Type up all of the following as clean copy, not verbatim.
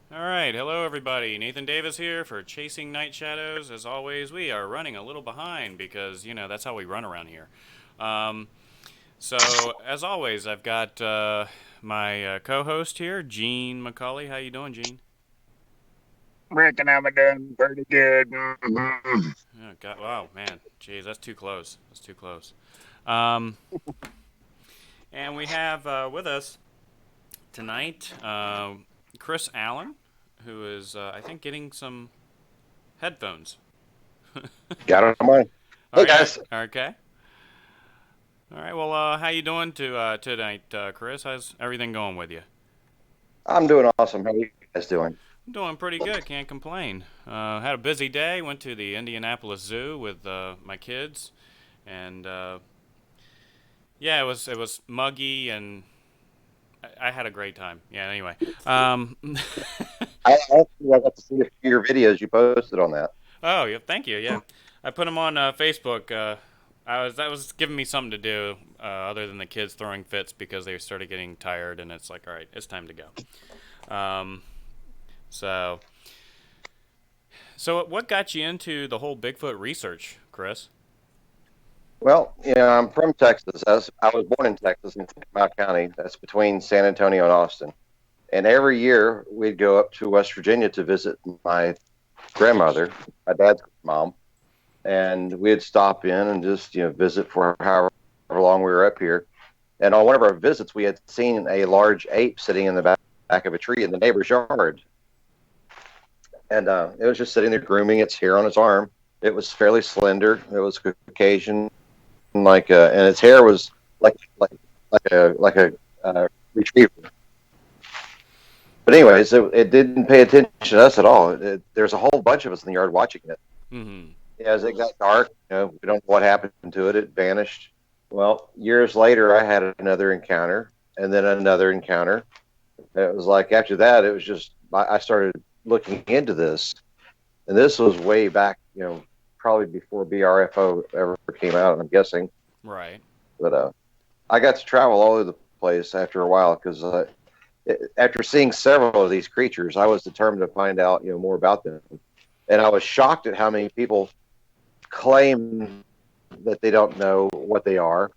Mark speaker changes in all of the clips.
Speaker 1: All right, hello everybody. Nathan Davis here for Chasing Night Shadows. As always, we are running a little behind because that's how we run around here. Um, so as always, I've got my co-host here, Gene McCauley. How you doing, Gene?
Speaker 2: Reckon I'm doing pretty good. Mhm.
Speaker 1: Oh, God, wow, man, jeez, that's too close. That's too close. Um, and we have with us tonight Chris Allen, who is I think getting some headphones.
Speaker 2: Got it on mine.
Speaker 1: Oh
Speaker 2: Hey
Speaker 1: yeah,
Speaker 2: guys,
Speaker 1: okay. All right. Well, how you doing tonight, Chris? How's everything going with you?
Speaker 2: I'm doing awesome. How are you guys doing?
Speaker 1: I'm doing pretty good. Can't complain. Had a busy day. Went to the Indianapolis Zoo with my kids, and yeah, it was muggy, and I had a great time. Yeah. Anyway. Um,
Speaker 2: I got to see a few of your videos you posted on that.
Speaker 1: oh, yeah. Thank you. Yeah, I put them on Facebook. That was giving me something to do other than the kids throwing fits because they started getting tired, and it's like, all right, it's time to go. Um, So, so what got you into the whole Bigfoot research, Chris?
Speaker 2: Well, I'm from Texas. I was born in Texas in County County. That's between San Antonio and Austin. And every year we'd go up to West Virginia to visit my grandmother, my dad's mom, and we'd stop in and just visit for however long we were up here. And on one of our visits, we had seen a large ape sitting in the back of a tree in the neighbor's yard. And it was just sitting there grooming its hair on its arm. It was fairly slender. It was Caucasian, and its hair was like like like a retriever. But anyways, it didn't pay attention to us at all. There's a whole bunch of us in the yard watching it.
Speaker 1: Mm-hmm.
Speaker 2: As it got dark, we don't know what happened to it. It vanished. Well, years later, I had another encounter, and then another encounter. It was like after that, it was just I started looking into this, and this was way back, probably before BRFO ever came out, I'm guessing.
Speaker 1: Right.
Speaker 2: But I got to travel all over the place after a while because after seeing several of these creatures, I was determined to find out, more about them. And I was shocked at how many people claim that they don't know what they are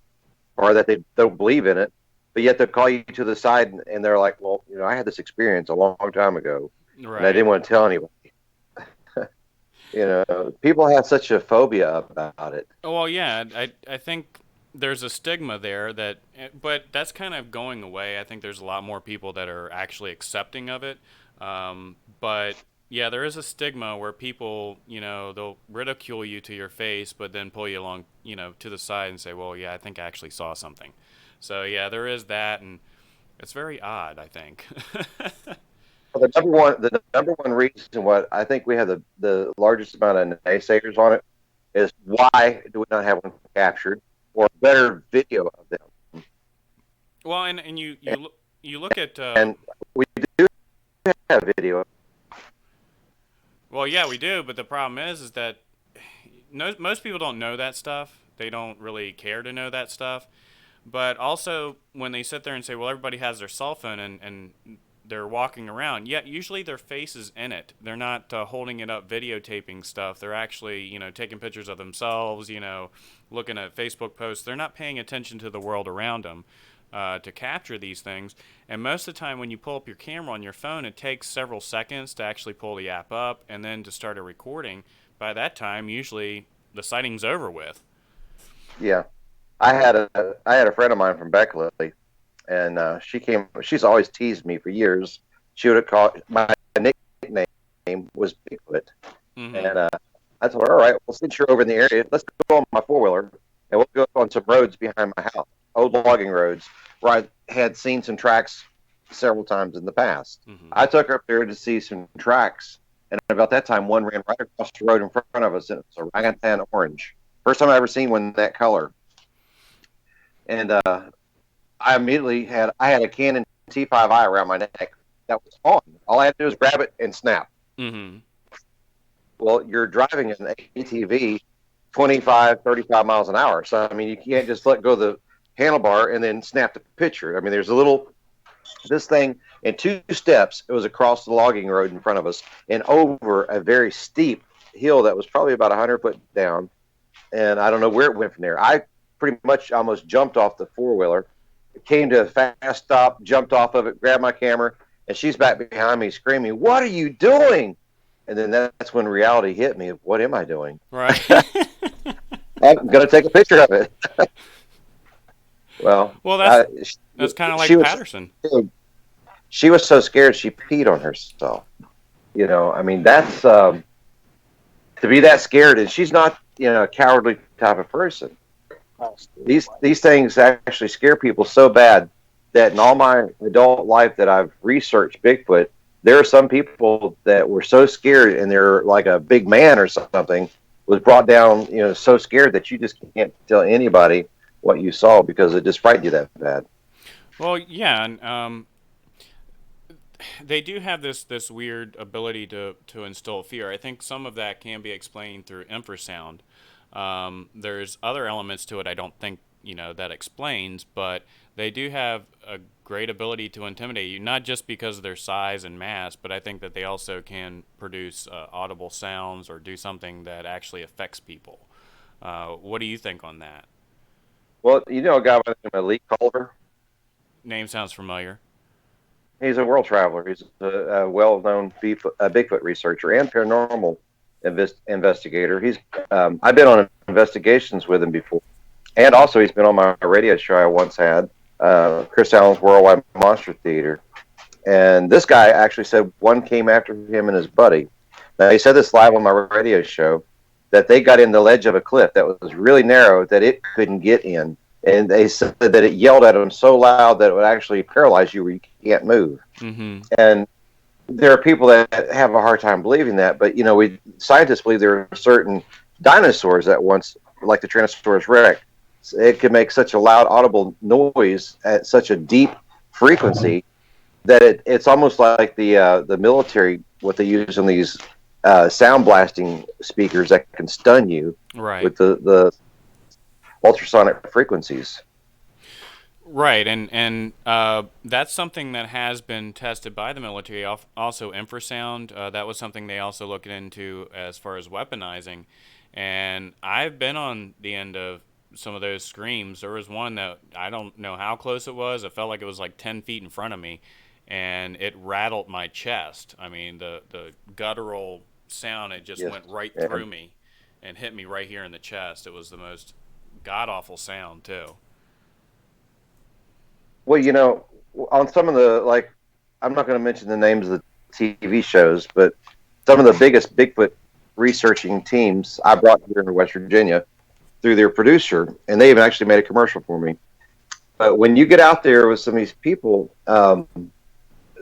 Speaker 2: or that they don't believe in it, but yet they'll call you to the side and they're like, well, I had this experience a long time ago and I
Speaker 1: Right.
Speaker 2: didn't want to tell anyone. People have such a phobia about it.
Speaker 1: Well, yeah, I think there's a stigma there but that's kind of going away. I think there's a lot more people that are actually accepting of it. But yeah, there is a stigma where people, they'll ridicule you to your face, but then pull you along, to the side and say, well, yeah, I think I actually saw something. So yeah, there is that, and it's very odd, I think.
Speaker 2: The number one reason what I think we have the largest amount of naysayers on it is why do we not have one captured or better video of them?
Speaker 1: Well, and you look at
Speaker 2: And we do have video.
Speaker 1: well, yeah, we do, but the problem is that most people don't know that stuff. They don't really care to know that stuff. But also, when they sit there and say, well, everybody has their cell phone and they're walking around, yeah, usually their face is in it. They're not holding it up, videotaping stuff. They're actually, taking pictures of themselves, looking at Facebook posts. They're not paying attention to the world around them to capture these things. And most of the time, when you pull up your camera on your phone, it takes several seconds to actually pull the app up and then to start a recording. By that time, usually the sighting's over with.
Speaker 2: Yeah, I had a friend of mine from Beckley, and she came. She's always teased me for years. She would have called my nickname was Bigfoot,
Speaker 1: Mm-hmm.
Speaker 2: and I told her, all right, well, since you're over in the area, let's go on my four wheeler and we'll go on some roads behind my house, old logging roads where I had seen some tracks several times in the past.
Speaker 1: Mm-hmm.
Speaker 2: I took her up there to see some tracks, and about that time, one ran right across the road in front of us, and it was a orangutan orange. First time I ever seen one that color, and I had a Canon T5i around my neck that was on. All I had to do was grab it and snap.
Speaker 1: Mm-hmm.
Speaker 2: Well, you're driving an ATV 25, 35 miles an hour. So, I mean, you can't just let go of the handlebar and then snap the picture. I mean, there's a little This thing, in 2 steps, it was across the logging road in front of us and over a very steep hill that was probably about 100 foot down. And I don't know where it went from there. I pretty much almost jumped off the four-wheeler, came to a fast stop, jumped off of it, grabbed my camera, and she's back behind me screaming, "What are you doing?" And then that's when reality hit me of what am I doing?
Speaker 1: Right.
Speaker 2: I'm going to take a picture of it. Well,
Speaker 1: Well,
Speaker 2: uh,
Speaker 1: that's kind of
Speaker 2: she
Speaker 1: like
Speaker 2: was
Speaker 1: Patterson.
Speaker 2: she was so scared she peed on herself. I mean, that's to be that scared, and she's not a cowardly type of person. These things actually scare people so bad that in all my adult life that I've researched Bigfoot, there are some people that were so scared, and they're like a big man or something was brought down, so scared that you just can't tell anybody what you saw because it just frightened you that bad.
Speaker 1: Well, yeah, and they do have this weird ability to instill fear. I think some of that can be explained through infrasound. There's other elements to it I don't think that explains, but they do have a great ability to intimidate you, not just because of their size and mass, but I think that they also can produce audible sounds or do something that actually affects people. What do you think on that?
Speaker 2: Well, a guy by the name of Lee Culver.
Speaker 1: Name sounds familiar.
Speaker 2: He's a world traveler. He's a well-known Bigfoot researcher and paranormal investigator. I've been on investigations with him before, and also he's been on my radio show I once had, Chris Allen's Worldwide Monster Theater. And this guy actually said one came after him and his buddy. Now he said this live on my radio show that they got in the ledge of a cliff that was really narrow that it couldn't get in, and they said that it yelled at them so loud that it would actually paralyze you where you can't move.
Speaker 1: Mm-hmm.
Speaker 2: And there are people that have a hard time believing that, but we scientists believe there are certain dinosaurs that once, like the Tyrannosaurus Rex, it could make such a loud, audible noise at such a deep frequency that it's almost like the military, what they use on these sound blasting speakers that can stun you
Speaker 1: Right.
Speaker 2: with the ultrasonic frequencies.
Speaker 1: Right, and that's something that has been tested by the military. Also, infrasound. That was something they also looked into as far as weaponizing. And I've been on the end of some of those screams. There was one that I don't know how close it was. It felt like it was like 10 feet in front of me, and it rattled my chest. I mean, the guttural sound, it just
Speaker 2: Yes.
Speaker 1: went right
Speaker 2: Yeah.
Speaker 1: through me and hit me right here in the chest. It was the most god awful sound too.
Speaker 2: Well, on some of I'm not going to mention the names of the TV shows, but some of the biggest Bigfoot researching teams I brought here in West Virginia through their producer, and they even actually made a commercial for me. But when you get out there with some of these people,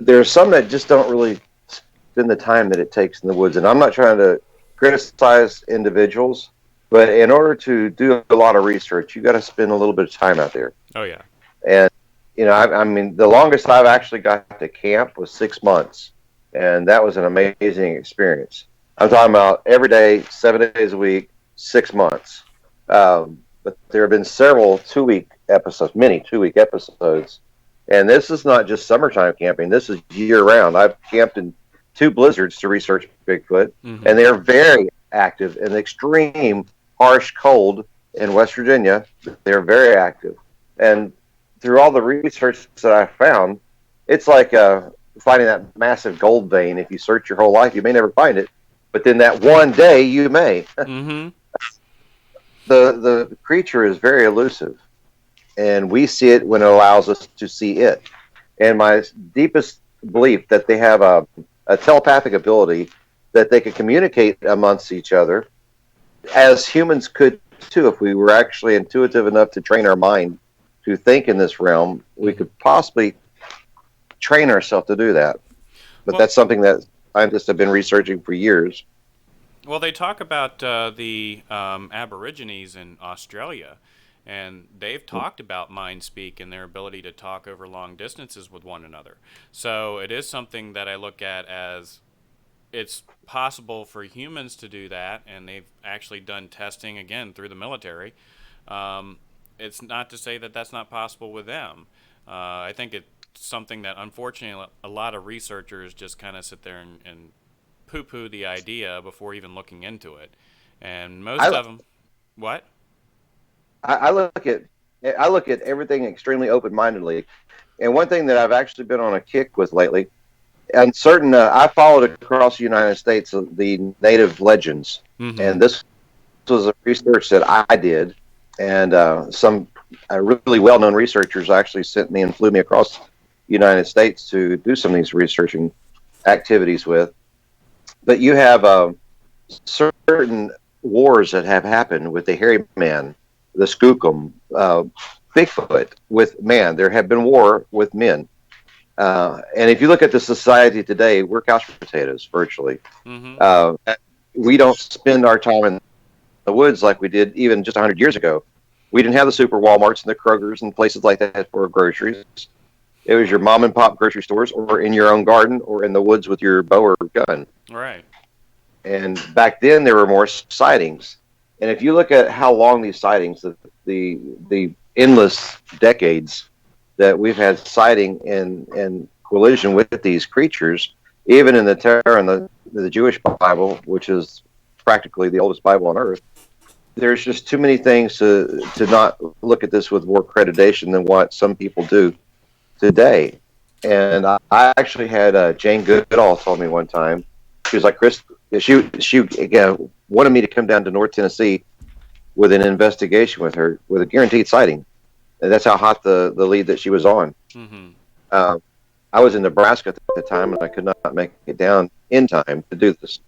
Speaker 2: there's some that just don't really spend the time that it takes in the woods. And I'm not trying to criticize individuals, but in order to do a lot of research, you got to spend a little bit of time out there.
Speaker 1: Oh yeah.
Speaker 2: And I mean, the longest I've actually got to camp was 6 months, and that was an amazing experience. I'm talking about every day, 7 days a week, 6 months. But there have been several 2 week episodes, many 2 week episodes, and this is not just summertime camping. This is year round. I've camped in 2 blizzards to research Bigfoot,
Speaker 1: Mm-hmm.
Speaker 2: and they're very active in the extreme harsh cold in West Virginia. They're very active, and through all the research that I found, it's like finding that massive gold vein. If you search your whole life, you may never find it, but then that one day you may.
Speaker 1: Mm-hmm.
Speaker 2: The creature is very elusive, and we see it when it allows us to see it. And my deepest belief that they have a telepathic ability that they can communicate amongst each other, as humans could too, if we were actually intuitive enough to train our mind to think in this realm, we could possibly train ourselves to do that. But
Speaker 1: Well,
Speaker 2: that's something that scientists have been researching for years.
Speaker 1: well, they talk about the Aborigines in Australia, and they've talked about mind speak and their ability to talk over long distances with one another. So it is something that I look at as it's possible for humans to do that, and they've actually done testing again through the military. Um, it's not to say that that's not possible with them. I think it's something that unfortunately a lot of researchers just kind of sit there and poo-poo the idea before even looking into it, and most
Speaker 2: I,
Speaker 1: of them, what?
Speaker 2: I look at everything extremely open mindedly. And one thing that I've actually been on a kick with lately, and certain I followed across the United States the native legends,
Speaker 1: Mm-hmm.
Speaker 2: and this was a research that I did, and some really well known researchers actually sent me and flew me across the United States to do some of these researching activities with. But you have certain wars that have happened with the hairy man, the skookum, Bigfoot with man. There have been war with men. And if you look at the society today, we're couch potatoes virtually.
Speaker 1: Mm-hmm.
Speaker 2: Uh, we don't spend our time in the woods like we did even just 100 years ago. We didn't have the super Walmarts and the Krogers and places like that for groceries. It was your mom and pop grocery stores, or in your own garden, or in the woods with your bow or gun.
Speaker 1: Right.
Speaker 2: And back then, there were more sightings. And if you look at how long these sightings, the endless decades that we've had sighting and collision with these creatures, even in the Torah and the Jewish Bible, which is practically the oldest Bible on earth, there's just too many things to not look at this with more accreditation than what some people do today. And I actually had Jane Goodall told me one time. She was like, Chris, she wanted me to come down to North Tennessee with an investigation with her with a guaranteed sighting. And that's how hot the lead that she was on.
Speaker 1: Mm-hmm.
Speaker 2: Uh, I was in Nebraska at the time, and I could not make it down in time to do this.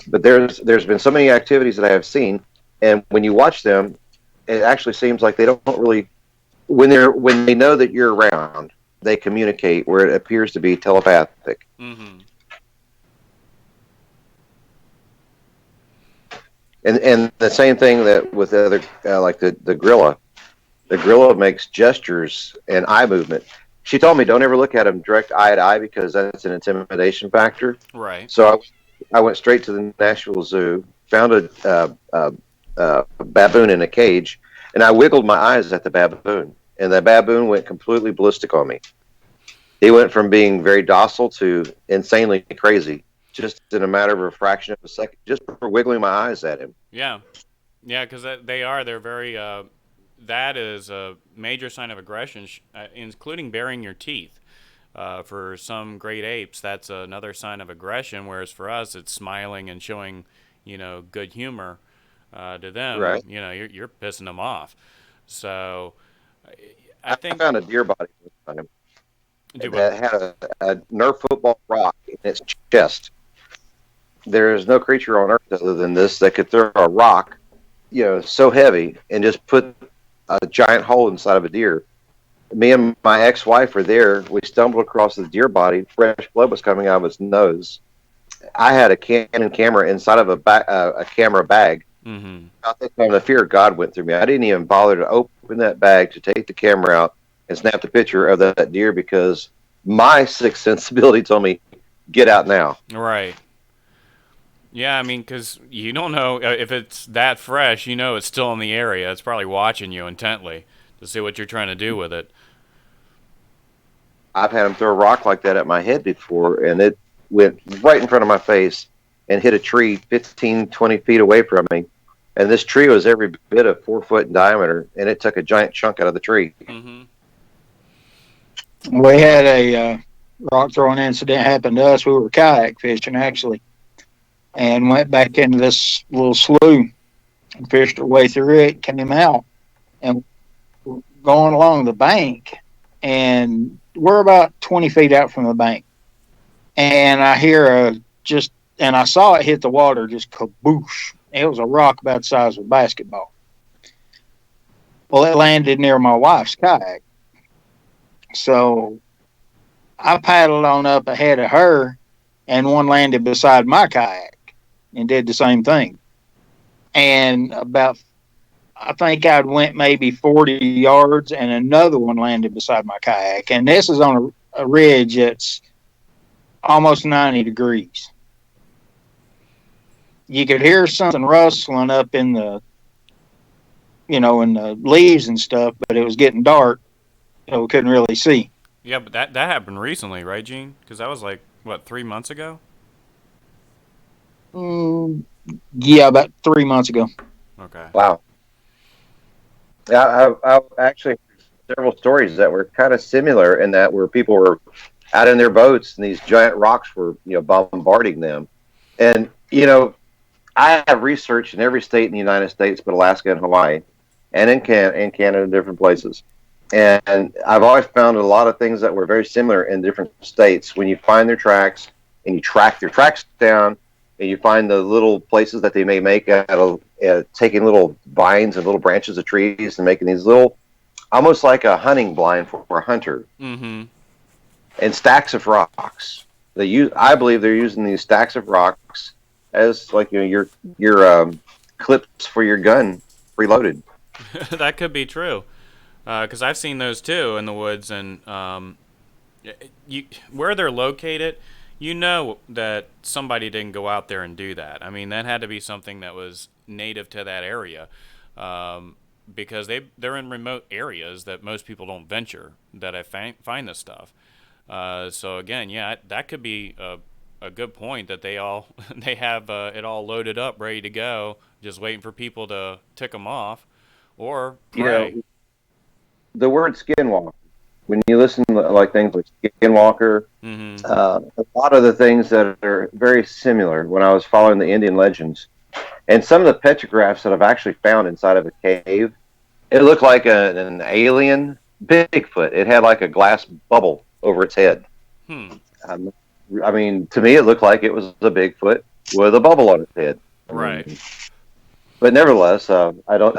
Speaker 2: But there's been so many activities that I have seen, and when you watch them, it actually seems like they don't really when they know that you're around, they communicate where it appears to be telepathic.
Speaker 1: Mm-hmm.
Speaker 2: And the same thing that with the other like the gorilla. The gorilla makes gestures and eye movement. She told me don't ever look at him direct eye to eye because that's an intimidation factor.
Speaker 1: Right.
Speaker 2: So I went straight to the Nashville Zoo, found a baboon in a cage, and I wiggled my eyes at the baboon, and the baboon went completely ballistic on me. He went from being very docile to insanely crazy, just in a matter of a fraction of a second, just for wiggling my eyes at him.
Speaker 1: Yeah. Yeah, because they're very. That is a major sign of aggression, including baring your teeth. For some great apes, that's another sign of aggression. Whereas for us, it's smiling and showing, good humor. To them,
Speaker 2: Right.
Speaker 1: you're pissing them off. So, I
Speaker 2: I
Speaker 1: think
Speaker 2: found a deer body one time
Speaker 1: do what?
Speaker 2: that had a Nerf football rock in its chest. There is no creature on earth other than this that could throw a rock, so heavy and just put a giant hole inside of a deer. Me and my ex-wife were there. We stumbled across the deer body. Fresh blood was coming out of its nose. I had a Canon camera inside of a camera bag.
Speaker 1: Mm-hmm.
Speaker 2: About that time, the fear of God went through me. I didn't even bother to open that bag to take the camera out and snap the picture of that deer because my sixth sensibility told me, get out now.
Speaker 1: Right. Yeah, I mean, because you don't know if it's that fresh. It's still in the area. It's probably watching you intently to see what you're trying to do with it.
Speaker 2: I've had him throw a rock like that at my head before, and it went right in front of my face and hit a tree 15, 20 feet away from me. And this tree was every bit of 4 foot in diameter, and it took a giant chunk out of the tree.
Speaker 1: Mm-hmm.
Speaker 3: We had a rock throwing incident happen to us. We were kayak fishing, actually, and went back into this little slough and fished our way through it, came out, and going along the bank, and we're about 20 feet out from the bank. And I hear and I saw it hit the water, just kaboosh. It was a rock about the size of a basketball. Well, it landed near my wife's kayak. So I paddled on up ahead of her, and one landed beside my kayak and did the same thing. And I think I'd went maybe 40 yards, and another one landed beside my kayak. And this is on a ridge that's almost 90 degrees. You could hear something rustling up in the leaves and stuff, but it was getting dark. so we couldn't really see.
Speaker 1: Yeah, but that happened recently, right, Gene? Because that was like what 3 months ago.
Speaker 3: Mm, yeah, about 3 months ago.
Speaker 1: Okay.
Speaker 2: Wow. Yeah, I actually heard several stories that were kind of similar in that where people were out in their boats and these giant rocks were bombarding them. And I have researched in every state in the United States but Alaska and Hawaii, and in Canada, different places. And I've always found a lot of things that were very similar in different states. When you find their tracks and you track their tracks down, and you find the little places that they may make out of taking little vines and little branches of trees and making these little, almost like a hunting blind for a hunter,
Speaker 1: Mm-hmm.
Speaker 2: and stacks of rocks. I believe they're using these stacks of rocks as like your clips for your gun preloaded.
Speaker 1: That could be true. Because I've seen those too in the woods, and where they're located, you know that somebody didn't go out there and do that. I mean, that had to be something that was native to that area, because they're in remote areas that most people don't venture. That I find this stuff. So again, yeah, that could be a good point that they all they have it all loaded up, ready to go, just waiting for people to tick them off or
Speaker 2: You
Speaker 1: pray.
Speaker 2: know, the word skinwalker. When you listen to like things like skinwalker,
Speaker 1: Mm-hmm.
Speaker 2: a lot of the things that are very similar. When I was following the Indian legends, and some of the petrographs that I've actually found inside of a cave, it looked like an alien Bigfoot. It had like a glass bubble over its head.
Speaker 1: Hmm.
Speaker 2: Um, I mean, to me, it looked like it was a Bigfoot with a bubble on its head. I
Speaker 1: Right.
Speaker 2: mean, but nevertheless, I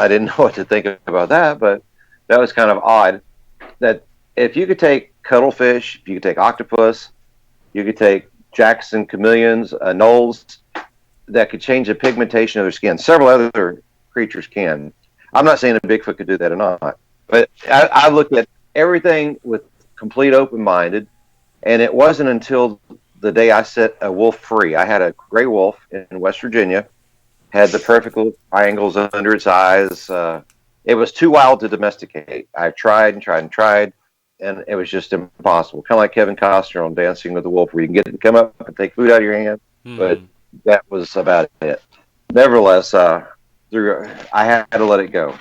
Speaker 2: didn't know what to think about that. But that was kind of odd. That if you could take cuttlefish, if you could take octopus, you could take Jackson chameleons, nulls that could change the pigmentation of their skin. Several other creatures can. I'm not saying a Bigfoot could do that or not, but I looked at everything with complete open minded, and it wasn't until the day I set a wolf free. I had a gray wolf in West Virginia, had the perfect little triangles under its eyes. It was too wild to domesticate. I tried and tried and tried, and it was just impossible. Kind of like Kevin Costner on Dancing with the Wolf, where you can get it to come up and take food out of your hand, but
Speaker 1: Mm-hmm.
Speaker 2: that was about it. Nevertheless, I had to let it go,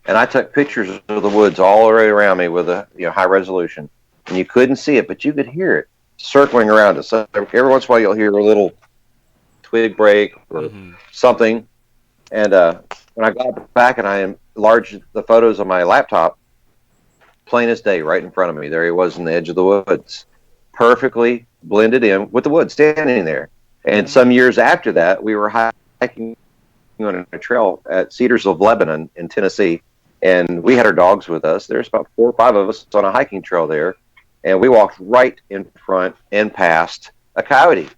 Speaker 2: and I took pictures of the woods all the way around me with a high resolution, and you couldn't see it, but you could hear it circling around us. So every once in a while, you'll hear a little twig break or
Speaker 1: Mm-hmm.
Speaker 2: something. And when I got back and I enlarged the photos on my laptop, plain as day, right in front of me, there he was in the edge of the woods, perfectly blended in with the woods, standing there. And some years after that, we were hiking on a trail at Cedars of Lebanon in Tennessee, and we had our dogs with us. There's about 4 or 5 of us on a hiking trail there, and we walked right in front and past a coyote,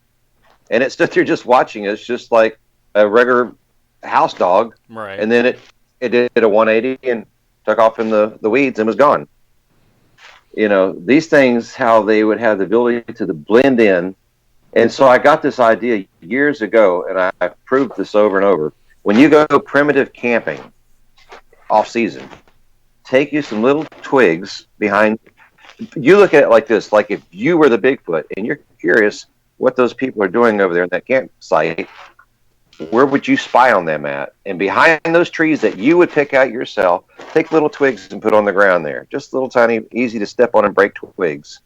Speaker 2: and it stood there just watching us, just like a regular house dog.
Speaker 1: Right.
Speaker 2: And then it did a 180 and took off in the weeds and was gone. These things, how they would have the ability to blend in. And so I got this idea years ago, and I've proved this over and over. When you go primitive camping off season, take you some little twigs behind. You look at it like this, like if you were the Bigfoot and you're curious what those people are doing over there in that campsite, where would you spy on them at? And behind those trees that you would pick out yourself, take little twigs and put on the ground there. Just little tiny, easy to step on and break twigs.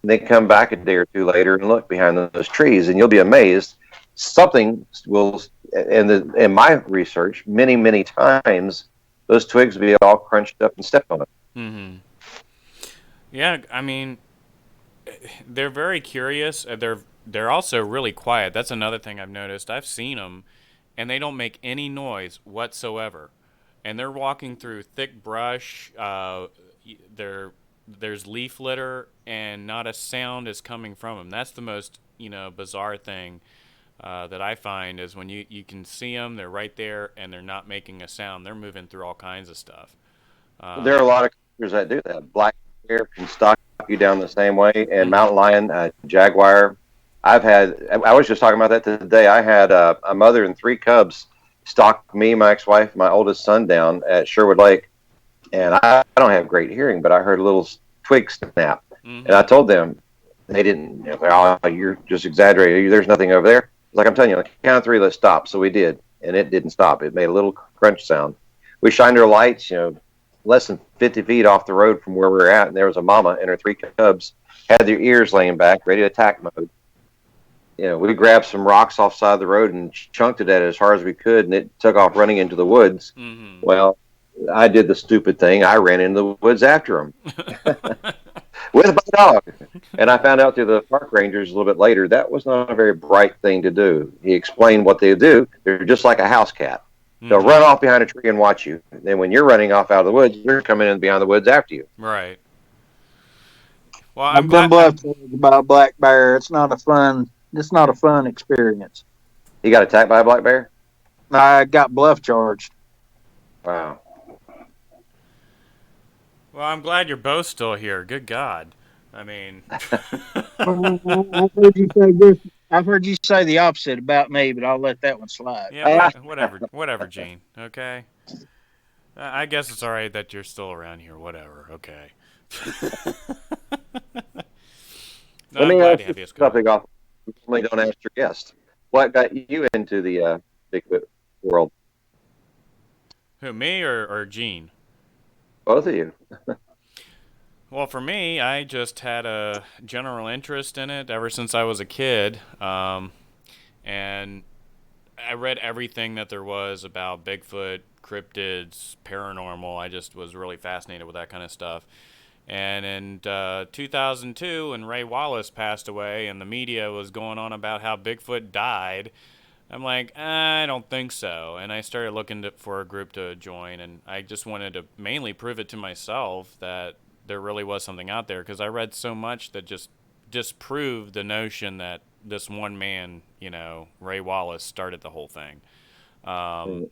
Speaker 2: And then come back a day or two later and look behind those trees, and you'll be amazed. Something will, in my research, many, many times, those twigs will be all crunched up and stepped on.
Speaker 1: Mm-hmm. Yeah, I mean, they're very curious. They're also really quiet. That's another thing I've noticed. I've seen them, and they don't make any noise whatsoever. And they're walking through thick brush. There's leaf litter, and not a sound is coming from them. That's the most bizarre thing that I find is when you can see them. They're right there, and they're not making a sound. They're moving through all kinds of stuff.
Speaker 2: There are a lot of creatures that do that. Black bear can stalk you down the same way, and
Speaker 1: Mm-hmm.
Speaker 2: mountain lion, jaguar. I was just talking about that today. I had a mother and 3 cubs stalk me, my ex-wife, my oldest son down at Sherwood Lake. and I don't have great hearing, but I heard a little twig snap, and I
Speaker 1: Mm-hmm.
Speaker 2: told them. They didn't. Oh, you're just exaggerating. There's nothing over there. Like I'm telling you, on the count of three, let's stop. So we did, and it didn't stop. It made a little crunch sound. We shined our lights, less than 50 feet off the road from where we were at, and there was a mama and her three cubs, had their ears laying back, ready to attack mode. We grabbed some rocks off the side of the road and chunked it at it as hard as we could, and it took off running into the woods.
Speaker 1: Mm-hmm.
Speaker 2: Well, I did the stupid thing. I ran into the woods after them with my dog. And I found out through the park rangers a little bit later that was not a very bright thing to do. He explained what they do. They're just like a house cat. They'll
Speaker 1: Mm-hmm.
Speaker 2: run off behind a tree and watch you. And then when you're running off out of the woods, they're coming in behind the woods after you.
Speaker 1: Right. Well, I'm
Speaker 3: I've been
Speaker 1: glad.
Speaker 3: bluffed by a black bear. It's not a fun. It's not a fun experience.
Speaker 2: He got attacked by a black bear?
Speaker 3: I got bluff charged.
Speaker 2: Wow.
Speaker 1: Well, I'm glad you're both still here. Good God. I mean,
Speaker 3: I've heard you say this. I've heard you say the opposite about me, but I'll let that one slide.
Speaker 1: yeah, whatever, Gene. Okay. I guess it's all right that you're still around here. Whatever. Okay. No,
Speaker 2: Let
Speaker 1: I'm
Speaker 2: me
Speaker 1: glad
Speaker 2: ask
Speaker 1: to
Speaker 2: you
Speaker 1: have you as
Speaker 2: something
Speaker 1: co-host.
Speaker 2: off. Normally don't ask your guest. What got you into the Bigfoot world?
Speaker 1: Who, me or Gene?
Speaker 2: Both of you.
Speaker 1: Well, for me, I just had a general interest in it ever since I was a kid. And I read everything that there was about Bigfoot, cryptids, paranormal. I just was really fascinated with that kind of stuff. And in 2002, when Ray Wallace passed away and the media was going on about how Bigfoot died, I'm like, I don't think so. And I started looking for a group to join, and I just wanted to mainly prove it to myself that there really was something out there, because I read so much that just disproved the notion that this one man, Ray Wallace, started the whole thing. Um,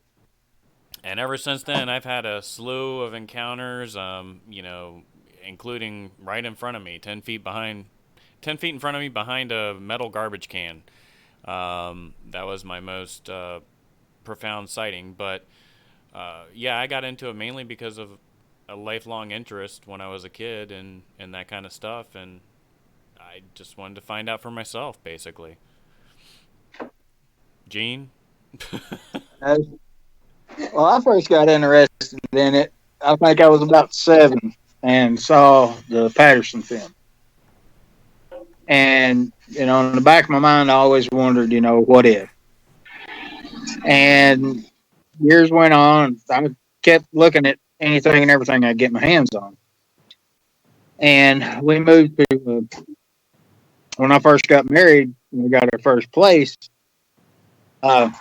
Speaker 1: and ever since then, I've had a slew of encounters, including right in front of me, 10 feet in front of me behind a metal garbage can. That was my most profound sighting. But yeah, I got into it mainly because of a lifelong interest when I was a kid and that kind of stuff. And I just wanted to find out for myself, basically. Gene?
Speaker 3: Uh, Well, I first got interested in it. I think I was about 7 and saw the Patterson film. And, in the back of my mind, I always wondered, what if? And years went on. I kept looking at anything and everything I could get my hands on. And we moved to, when I first got married, we got our first place. A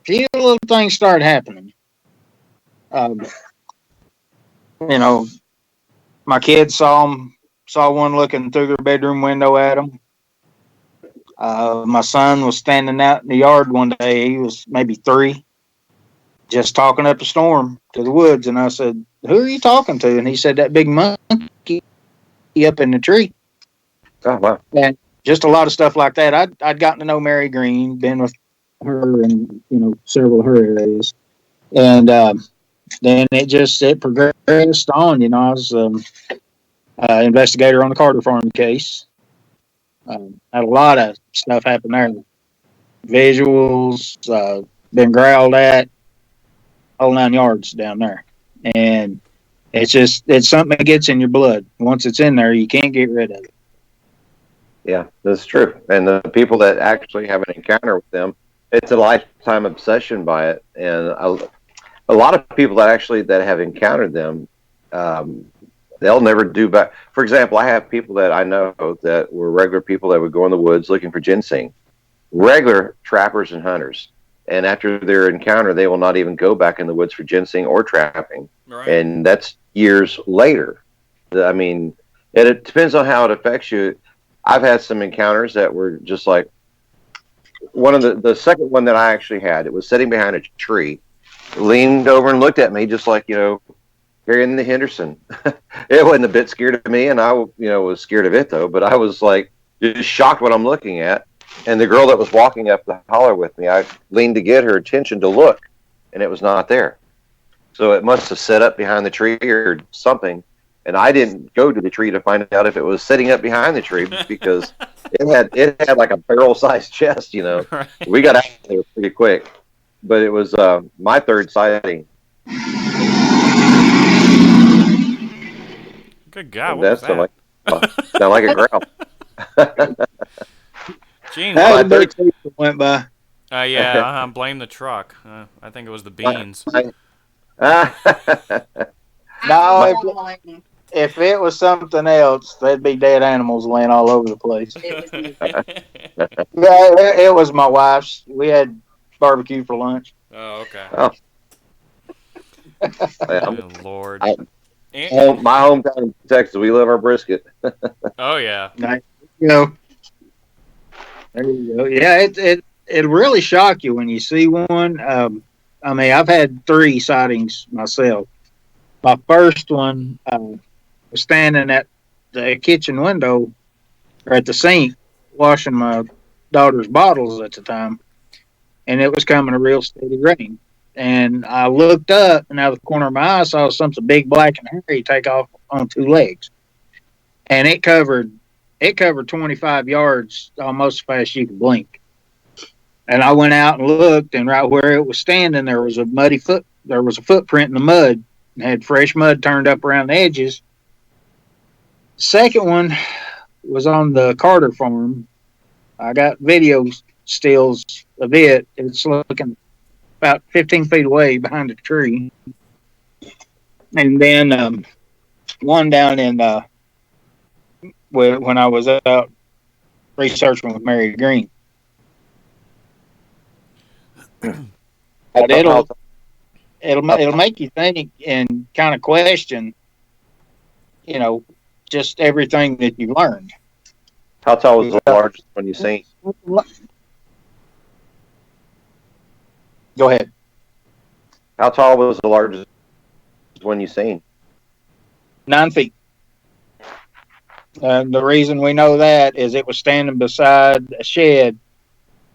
Speaker 3: few little things started happening. Um, you know, my kids saw one looking through their bedroom window at them. My son was standing out in the yard one day. He was maybe 3, just talking up a storm to the woods. And I said, "Who are you talking to?" And he said, "That big monkey up in the tree."
Speaker 2: Oh, wow.
Speaker 3: And just a lot of stuff like that. I'd gotten to know Mary Green, been with her in several of her areas, and then it progressed on. I was investigator on the Carter Farm case. Had a lot of stuff happen there. Visuals, been growled at, whole 9 yards down there. And it's something that gets in your blood. Once it's in there, you can't get rid of it.
Speaker 2: Yeah, that's true. And the people that actually have an encounter with them, it's a lifetime obsession by it. And a lot of people that have encountered them, they'll never do back. For example, I have people that I know that were regular people that would go in the woods looking for ginseng, regular trappers and hunters. And after their encounter, they will not even go back in the woods for ginseng or trapping.
Speaker 1: Right.
Speaker 2: And that's years later. I mean, it depends on how it affects you. I've had some encounters that were just like one of the second one that I actually had. It was sitting behind a tree, leaned over and looked at me just like, Harry and the Henderson. It wasn't a bit scared of me, and I, was scared of it though. But I was like just shocked what I'm looking at. And the girl that was walking up the holler with me, I leaned to get her attention to look, and it was not there. So it must have set up behind the tree or something. And I didn't go to the tree to find out if it was sitting up behind the tree because it had like a barrel sized chest.
Speaker 1: Right.
Speaker 2: We got out of there pretty quick, but it was my third sighting.
Speaker 1: Good God,
Speaker 2: And
Speaker 1: what was
Speaker 2: that's
Speaker 1: that?
Speaker 2: sound like a growl.
Speaker 1: Gene,
Speaker 3: That was
Speaker 2: My
Speaker 3: a
Speaker 2: third.
Speaker 3: big season that went by.
Speaker 1: yeah, blame the truck. I think it was the beans.
Speaker 2: my,
Speaker 3: No, if it was something else, there'd be dead animals laying all over the place. Yeah, it was my wife's. We had barbecue for lunch.
Speaker 1: Oh, okay.
Speaker 2: oh,
Speaker 1: Oh, Lord.
Speaker 2: I,
Speaker 1: And-
Speaker 2: my hometown in Texas, we love our brisket.
Speaker 1: oh, yeah.
Speaker 3: Nice. You know, there you go. Yeah, it really shock you when you see one. I mean, I've had 3 sightings myself. My first one was standing at the kitchen window or at the sink washing my daughter's bottles at the time, and it was coming a real steady rain. And I looked up, and out of the corner of my eye, I saw something big, black, and hairy take off on 2 legs, and it covered 25 yards almost as fast as you could blink. And I went out and looked, and right where it was standing, there was a muddy foot. There was a footprint in the mud, and had fresh mud turned up around the edges. Second one was on the Carter farm. I got video stills of it. It's looking about 15 feet away behind a tree. And then one down in when I was out researching with Mary Green. But it'll make you think and kind of question, just everything that you've learned.
Speaker 2: How tall was the largest one you seen?
Speaker 3: Go ahead.
Speaker 2: How tall was the largest one you seen?
Speaker 3: 9 feet. The reason we know that is it was standing beside a shed,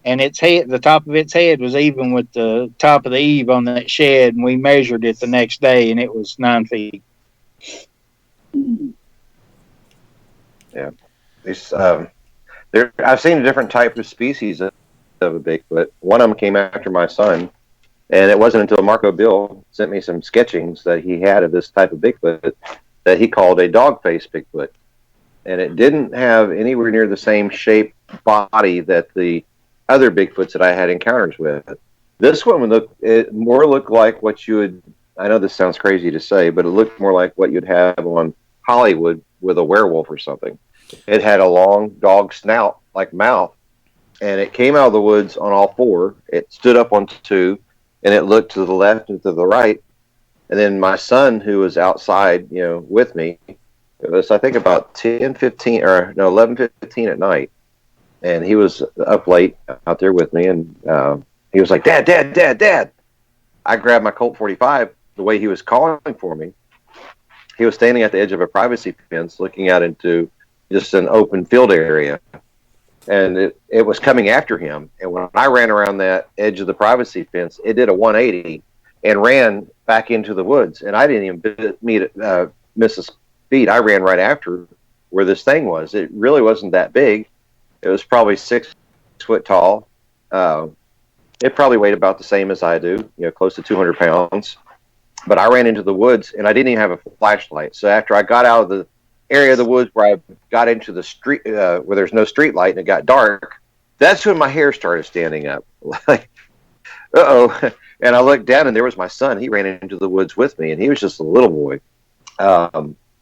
Speaker 3: and the top of its head was even with the top of the eave on that shed, and we measured it the next day, and it was 9 feet.
Speaker 2: Yeah, I've seen a different type of species of a Bigfoot. One of them came after my son, and it wasn't until Marco Bill sent me some sketchings that he had of this type of Bigfoot that he called a dog-faced Bigfoot. And it didn't have anywhere near the same shape body that the other Bigfoots that I had encounters with. This one more looked like what you would, I know this sounds crazy to say, but it looked more like what you'd have on Hollywood with a werewolf or something. It had a long dog snout, like mouth, and it came out of the woods on all 4. It stood up on 2, and it looked to the left and to the right. And then my son, who was outside, with me, it was, I think, about 11:15 at night. And he was up late out there with me, and he was like, Dad, Dad, Dad, Dad. I grabbed my Colt 45 the way he was calling for me. He was standing at the edge of a privacy fence looking out into just an open field area. And it was coming after him. And when I ran around that edge of the privacy fence, it did a 180 and ran back into the woods. And I didn't even miss a beat. I ran right after where this thing was. It really wasn't that big. It was probably 6 foot tall. It probably weighed about the same as I do, close to 200 pounds. But I ran into the woods, and I didn't even have a flashlight. So after I got out of the area of the woods where I got into the street, where there's no street light and it got dark, that's when my hair started standing up. Like, uh-oh. And I looked down, and there was my son. He ran into the woods with me, and he was just a little boy.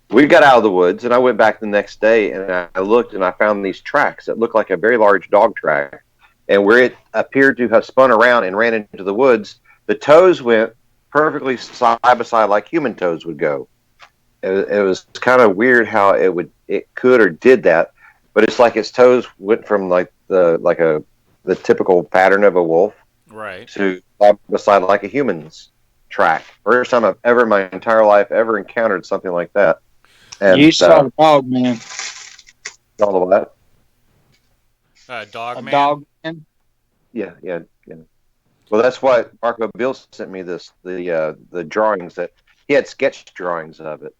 Speaker 2: We got out of the woods, and I went back the next day, and I looked, and I found these tracks that looked like a very large dog track. And where it appeared to have spun around and ran into the woods, the toes went perfectly side by side like human toes would go. It was kind of weird how it could or did that, but it's like its toes went from like the typical pattern of a wolf,
Speaker 1: right,
Speaker 2: to side by side like a human's track. First time I've ever in my entire life ever encountered something like that. And
Speaker 3: you saw a dog man.
Speaker 2: All the what?
Speaker 1: dog
Speaker 3: A
Speaker 1: man.
Speaker 3: dog man.
Speaker 2: Yeah. Well, that's what Marco Bill sent me the drawings that he had sketch drawings of it.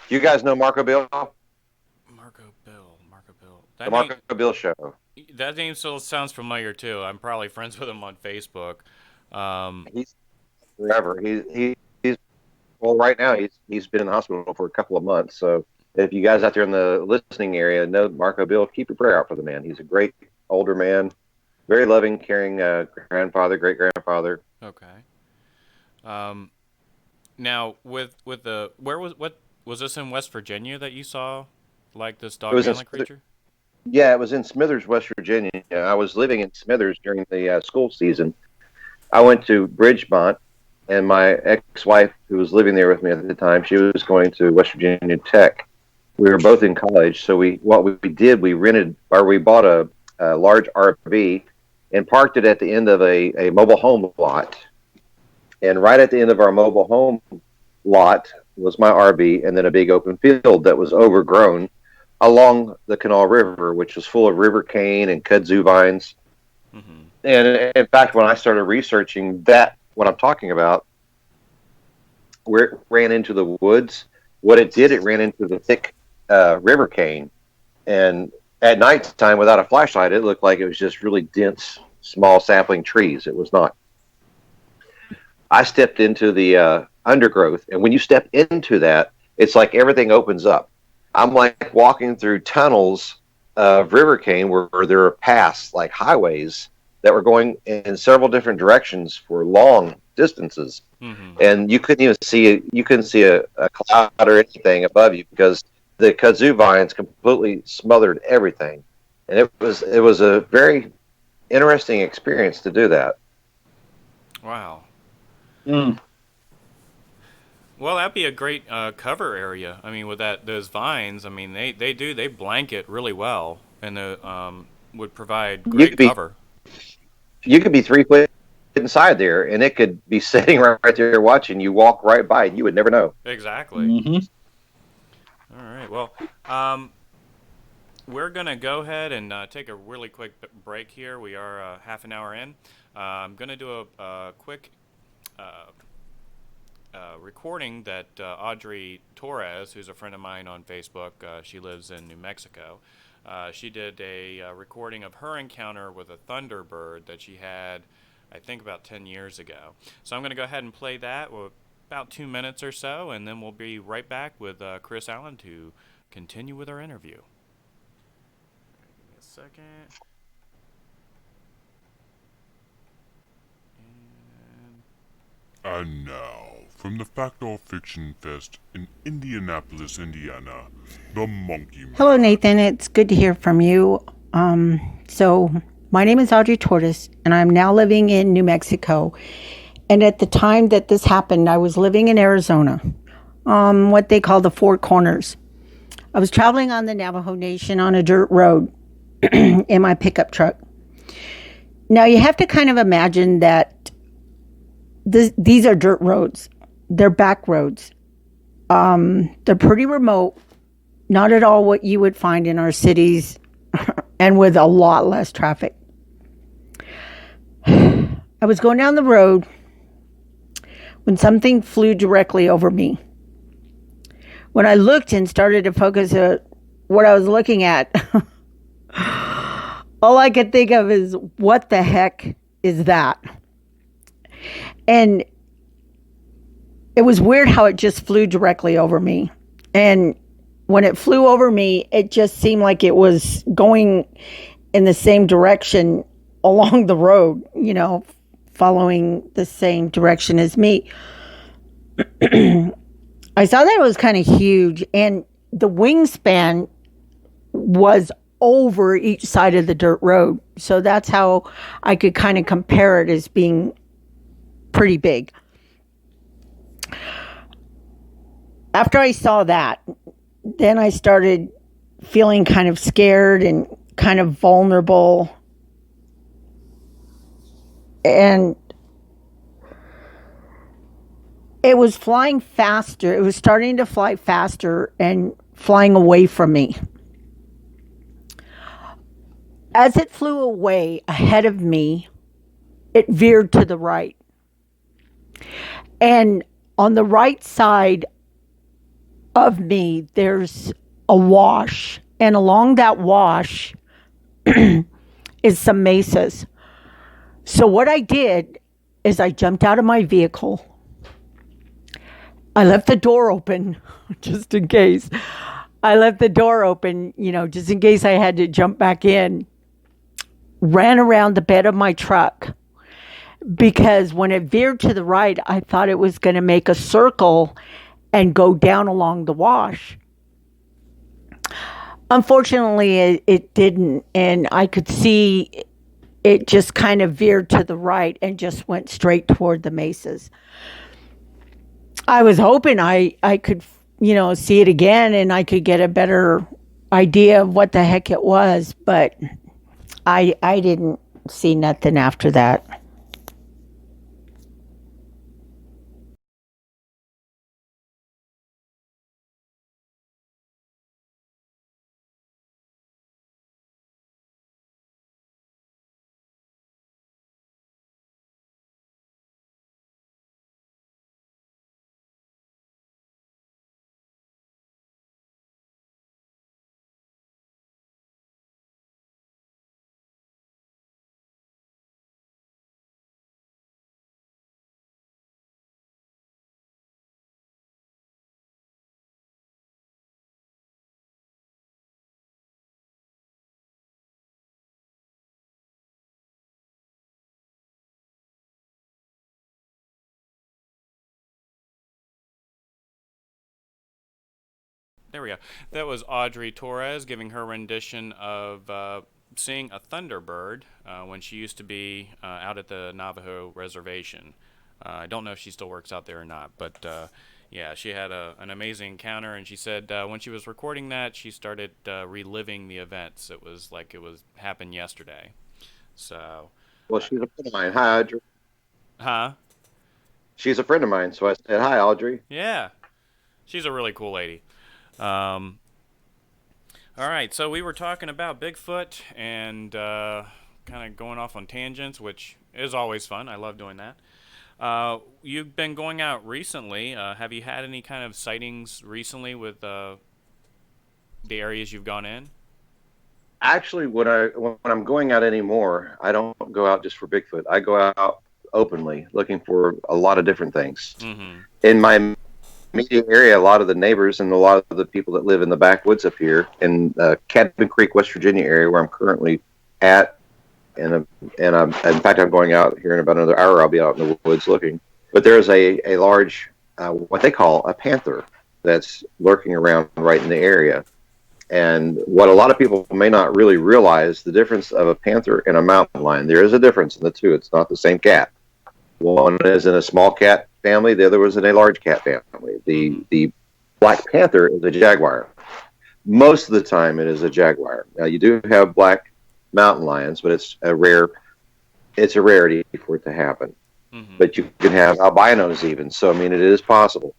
Speaker 2: Do you guys know Marco Bill?
Speaker 1: Marco Bill.
Speaker 2: The Marco Bill show.
Speaker 1: That name still sounds familiar too. I'm probably friends with him on Facebook.
Speaker 2: He's forever. He's well, right now he's been in the hospital for a couple of months. So if you guys out there in the listening area know Marco Bill, keep your prayer out for the man. He's a great older man, very loving, caring grandfather, great grandfather.
Speaker 1: Okay. Now with the what was this in West Virginia that you saw, like this
Speaker 2: It was in
Speaker 1: dog-manly creature?
Speaker 2: Yeah, it was in Smithers, West Virginia. I was living in Smithers during the school season. I went to Bridgemont, and my ex-wife, who was living there with me at the time, she was going to West Virginia Tech. We were both in college, so we did, we bought a large RV and parked it at the end of a mobile home lot. And right at the end of our mobile home lot was my RV, and then a big open field that was overgrown along the Kanawha River, which was full of river cane and kudzu vines. Mm-hmm. And in fact, when I started researching that, what I'm talking about, where it ran into the woods, what it did, it ran into the thick river cane. And at nighttime, without a flashlight, it looked like it was just really dense, small sapling trees. It was not. I stepped into the undergrowth, and when you step into that, it's like everything opens up. I'm like walking through tunnels of river cane where there are paths like highways that were going in several different directions for long distances. Mm-hmm. And you couldn't see a cloud or anything above you because the kudzu vines completely smothered everything. And it was a very interesting experience to do that.
Speaker 1: Wow.
Speaker 3: Mm.
Speaker 1: Well, that'd be a great cover area. I mean, with those vines, I mean, they blanket really well, and would provide great cover.
Speaker 2: You could be 3 foot inside there, and it could be sitting right there watching you walk right by, and you would never know.
Speaker 1: Exactly.
Speaker 3: Mm-hmm.
Speaker 1: All right. Well, we're gonna go ahead and take a really quick break here. We are half an hour in. I'm gonna do a quick. Recording that Audrey Torres, who's a friend of mine on Facebook, she lives in New Mexico. She did a recording of her encounter with a thunderbird that she had, I think, about 10 years ago. So I'm going to go ahead and play that with about 2 minutes or so, and then we'll be right back with Chris Allen to continue with our interview. Give me a second.
Speaker 4: And now, from the Fact or Fiction Fest in Indianapolis, Indiana, the Monkey Man.
Speaker 5: Hello, Nathan. It's good to hear from you. So, my name is Audrey Torres, and I'm now living in New Mexico. And at the time that this happened, I was living in Arizona, what they call the Four Corners. I was traveling on the Navajo Nation on a dirt road in my pickup truck. Now, you have to kind of imagine that these are dirt roads. They're back roads. They're pretty remote. Not at all what you would find in our cities and with a lot less traffic. I was going down the road when something flew directly over me. When I looked and started to focus at what I was looking at, all I could think of is, what the heck is that? And it was weird how it just flew directly over me. And when it flew over me, it just seemed like it was going in the same direction along the road, following the same direction as me. I saw that it was kind of huge, and the wingspan was over each side of the dirt road. So that's how I could kind of compare it as being pretty big. After I saw that, then I started feeling kind of scared and kind of vulnerable. And it was flying faster. It was starting to fly faster and flying away from me. As it flew away ahead of me, it veered to the right. And on the right side of me, there's a wash. And along that wash is some mesas. So what I did is I jumped out of my vehicle. I left the door open just in case. I left the door open, just in case I had to jump back in. Ran around the bed of my truck because when it veered to the right, I thought it was going to make a circle and go down along the wash. Unfortunately, it didn't, and I could see it just kind of veered to the right and just went straight toward the mesas. I was hoping I could, see it again and I could get a better idea of what the heck it was, but I didn't see nothing after that.
Speaker 1: There we go. That was Audrey Torres giving her rendition of seeing a thunderbird when she used to be out at the Navajo reservation. I don't know if she still works out there or not, but yeah, she had an amazing encounter, and she said when she was recording that, she started reliving the events. It was like it was happened yesterday. So.
Speaker 2: Well, she's a friend of mine. Hi, Audrey.
Speaker 1: Huh?
Speaker 2: She's a friend of mine, so I said, hi, Audrey.
Speaker 1: Yeah. She's a really cool lady. All right, so we were talking about Bigfoot and kind of going off on tangents, which is always fun. I love doing that. You've been going out recently. Have you had any kind of sightings recently with the areas you've gone in?
Speaker 2: Actually, when I'm going out anymore, I don't go out just for Bigfoot. I go out openly looking for a lot of different things.
Speaker 1: Mm-hmm.
Speaker 2: In my immediate area, a lot of the neighbors and a lot of the people that live in the backwoods up here in Cabin Creek, West Virginia area, where I'm currently at, and in fact, I'm going out here in about another hour. I'll be out in the woods looking. But there's a large, what they call a panther, that's lurking around right in the area. And what a lot of people may not really realize, the difference of a panther and a mountain lion. There is a difference in the two. It's not the same cat. One is in a small cat family. The other was in a large cat family. The black panther is a jaguar. Most of the time, it is a jaguar. Now, you do have black mountain lions, but it's a rarity for it to happen. Mm-hmm. But you can have albinos even. So, I mean, it is possible.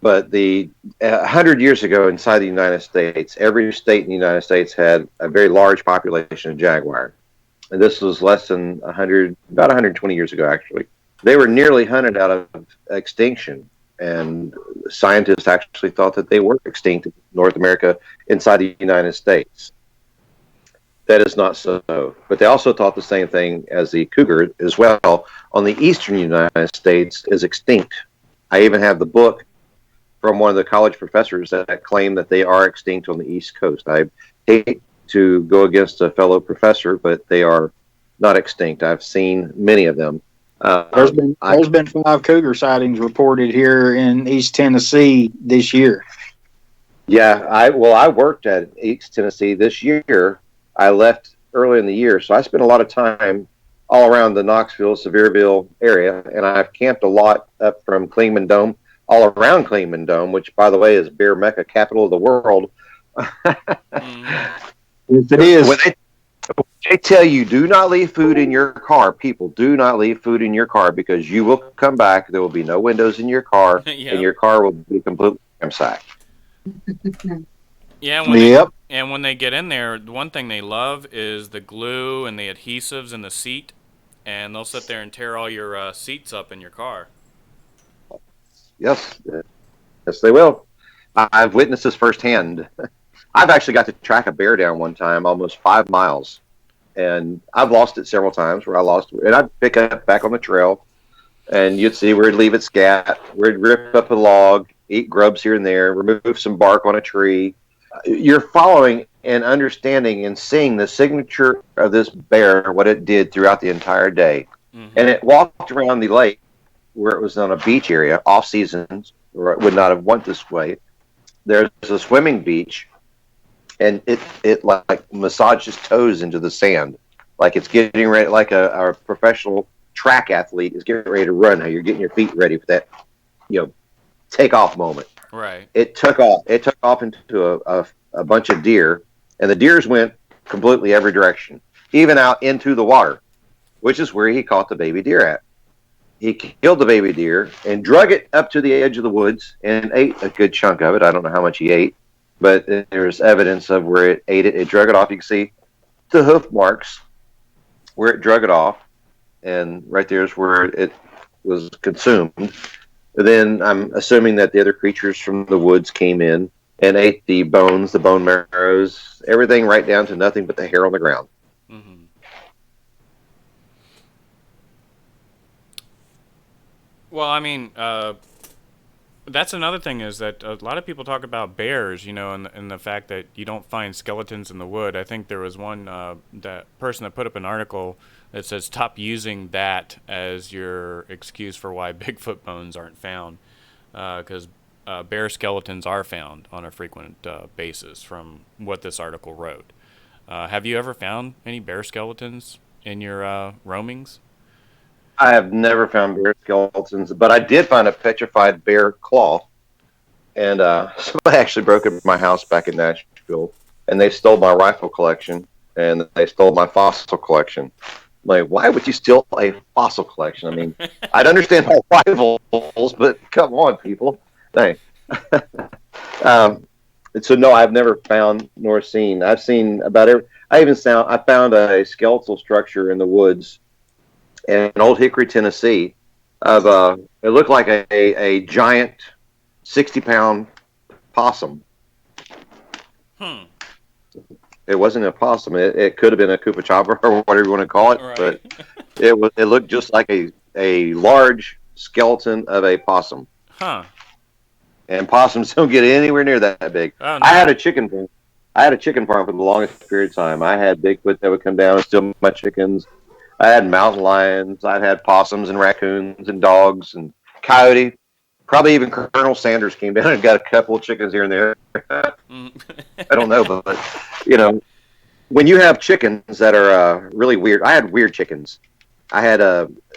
Speaker 2: But 100 years ago inside the United States, every state in the United States had a very large population of jaguar. And this was less than about 120 years ago, actually. They were nearly hunted out of extinction. And scientists actually thought that they were extinct in North America inside the United States. That is not so. But they also thought the same thing as the cougar as well on the eastern United States is extinct. I even have the book from one of the college professors that claim that they are extinct on the East Coast. I hate to go against a fellow professor, but they are not extinct. I've seen many of them.
Speaker 3: There's been 5 cougar sightings reported here in East Tennessee this year.
Speaker 2: Yeah, I worked at East Tennessee this year. I left early in the year, so I spent a lot of time all around the Knoxville, Sevierville area, and I've camped a lot up from Clingman Dome, all around Clingman Dome, which, by the way, is bear mecca, capital of the world.
Speaker 3: Yes, it is.
Speaker 2: When they tell you, do not leave food in your car, people, do not leave food in your car because you will come back. There will be no windows in your car,
Speaker 1: Yep.
Speaker 2: and your car will be completely ransacked.
Speaker 1: Yeah, when they get in there, the one thing they love is the glue and the adhesives in the seat. and they'll sit there and tear all your seats up in your car.
Speaker 2: Yes, yes, they will. I've witnessed this firsthand. I've actually got to track a bear down one time, almost 5 miles, and I've lost it several times. Where I lost it, and I'd pick it up back on the trail, and you'd see where it'd leave its scat, where it'd rip up a log, eat grubs here and there, remove some bark on a tree. You're following and understanding and seeing the signature of this bear, what it did throughout the entire day.
Speaker 1: Mm-hmm.
Speaker 2: And it walked around the lake where it was on a beach area, off seasons, or it would not have went this way. There's a swimming beach, and it like massages toes into the sand, like it's getting ready, like a professional track athlete is getting ready to run. How you're getting your feet ready for that, takeoff moment.
Speaker 1: Right.
Speaker 2: It took off. It took off into a bunch of deer, and the deers went completely every direction, even out into the water, which is where he caught the baby deer at. He killed the baby deer and drug it up to the edge of the woods and ate a good chunk of it. I don't know how much he ate, but there's evidence of where it ate it. It drug it off. You can see the hoof marks where it drug it off, and right there is where it was consumed. Then I'm assuming that the other creatures from the woods came in and ate the bones, the bone marrows, everything right down to nothing but the hair on the ground.
Speaker 1: Mm-hmm. Well, I mean, that's another thing is that a lot of people talk about bears, and the fact that you don't find skeletons in the wood. I think there was one that person that put up an article that says stop using that as your excuse for why Bigfoot bones aren't found, because bear skeletons are found on a frequent basis from what this article wrote. Have you ever found any bear skeletons in your roamings?
Speaker 2: I have never found bear skeletons, but I did find a petrified bear claw. And somebody actually broke into my house back in Nashville, and they stole my rifle collection, and they stole my fossil collection. Like, why would you steal a fossil collection? I mean, I'd understand rifles, but come on, people. Hey. So no, I've never found nor seen. I've seen about every. I found a skeletal structure in the woods in Old Hickory, Tennessee. It looked like a giant 60-pound possum. It wasn't a possum. It could have been a Koopa Chopper or whatever you want to call it,
Speaker 1: Right.
Speaker 2: but it looked just like a large skeleton of a possum.
Speaker 1: Huh.
Speaker 2: And possums don't get anywhere near that big.
Speaker 1: Oh, no.
Speaker 2: I had a chicken farm. For the longest period of time. I had Bigfoot that would come down and steal my chickens. I had mountain lions. I've had possums and raccoons and dogs and coyote. Probably even Colonel Sanders came down and got a couple of chickens here and there. I don't know, but when you have chickens that are really weird, I had weird chickens. I had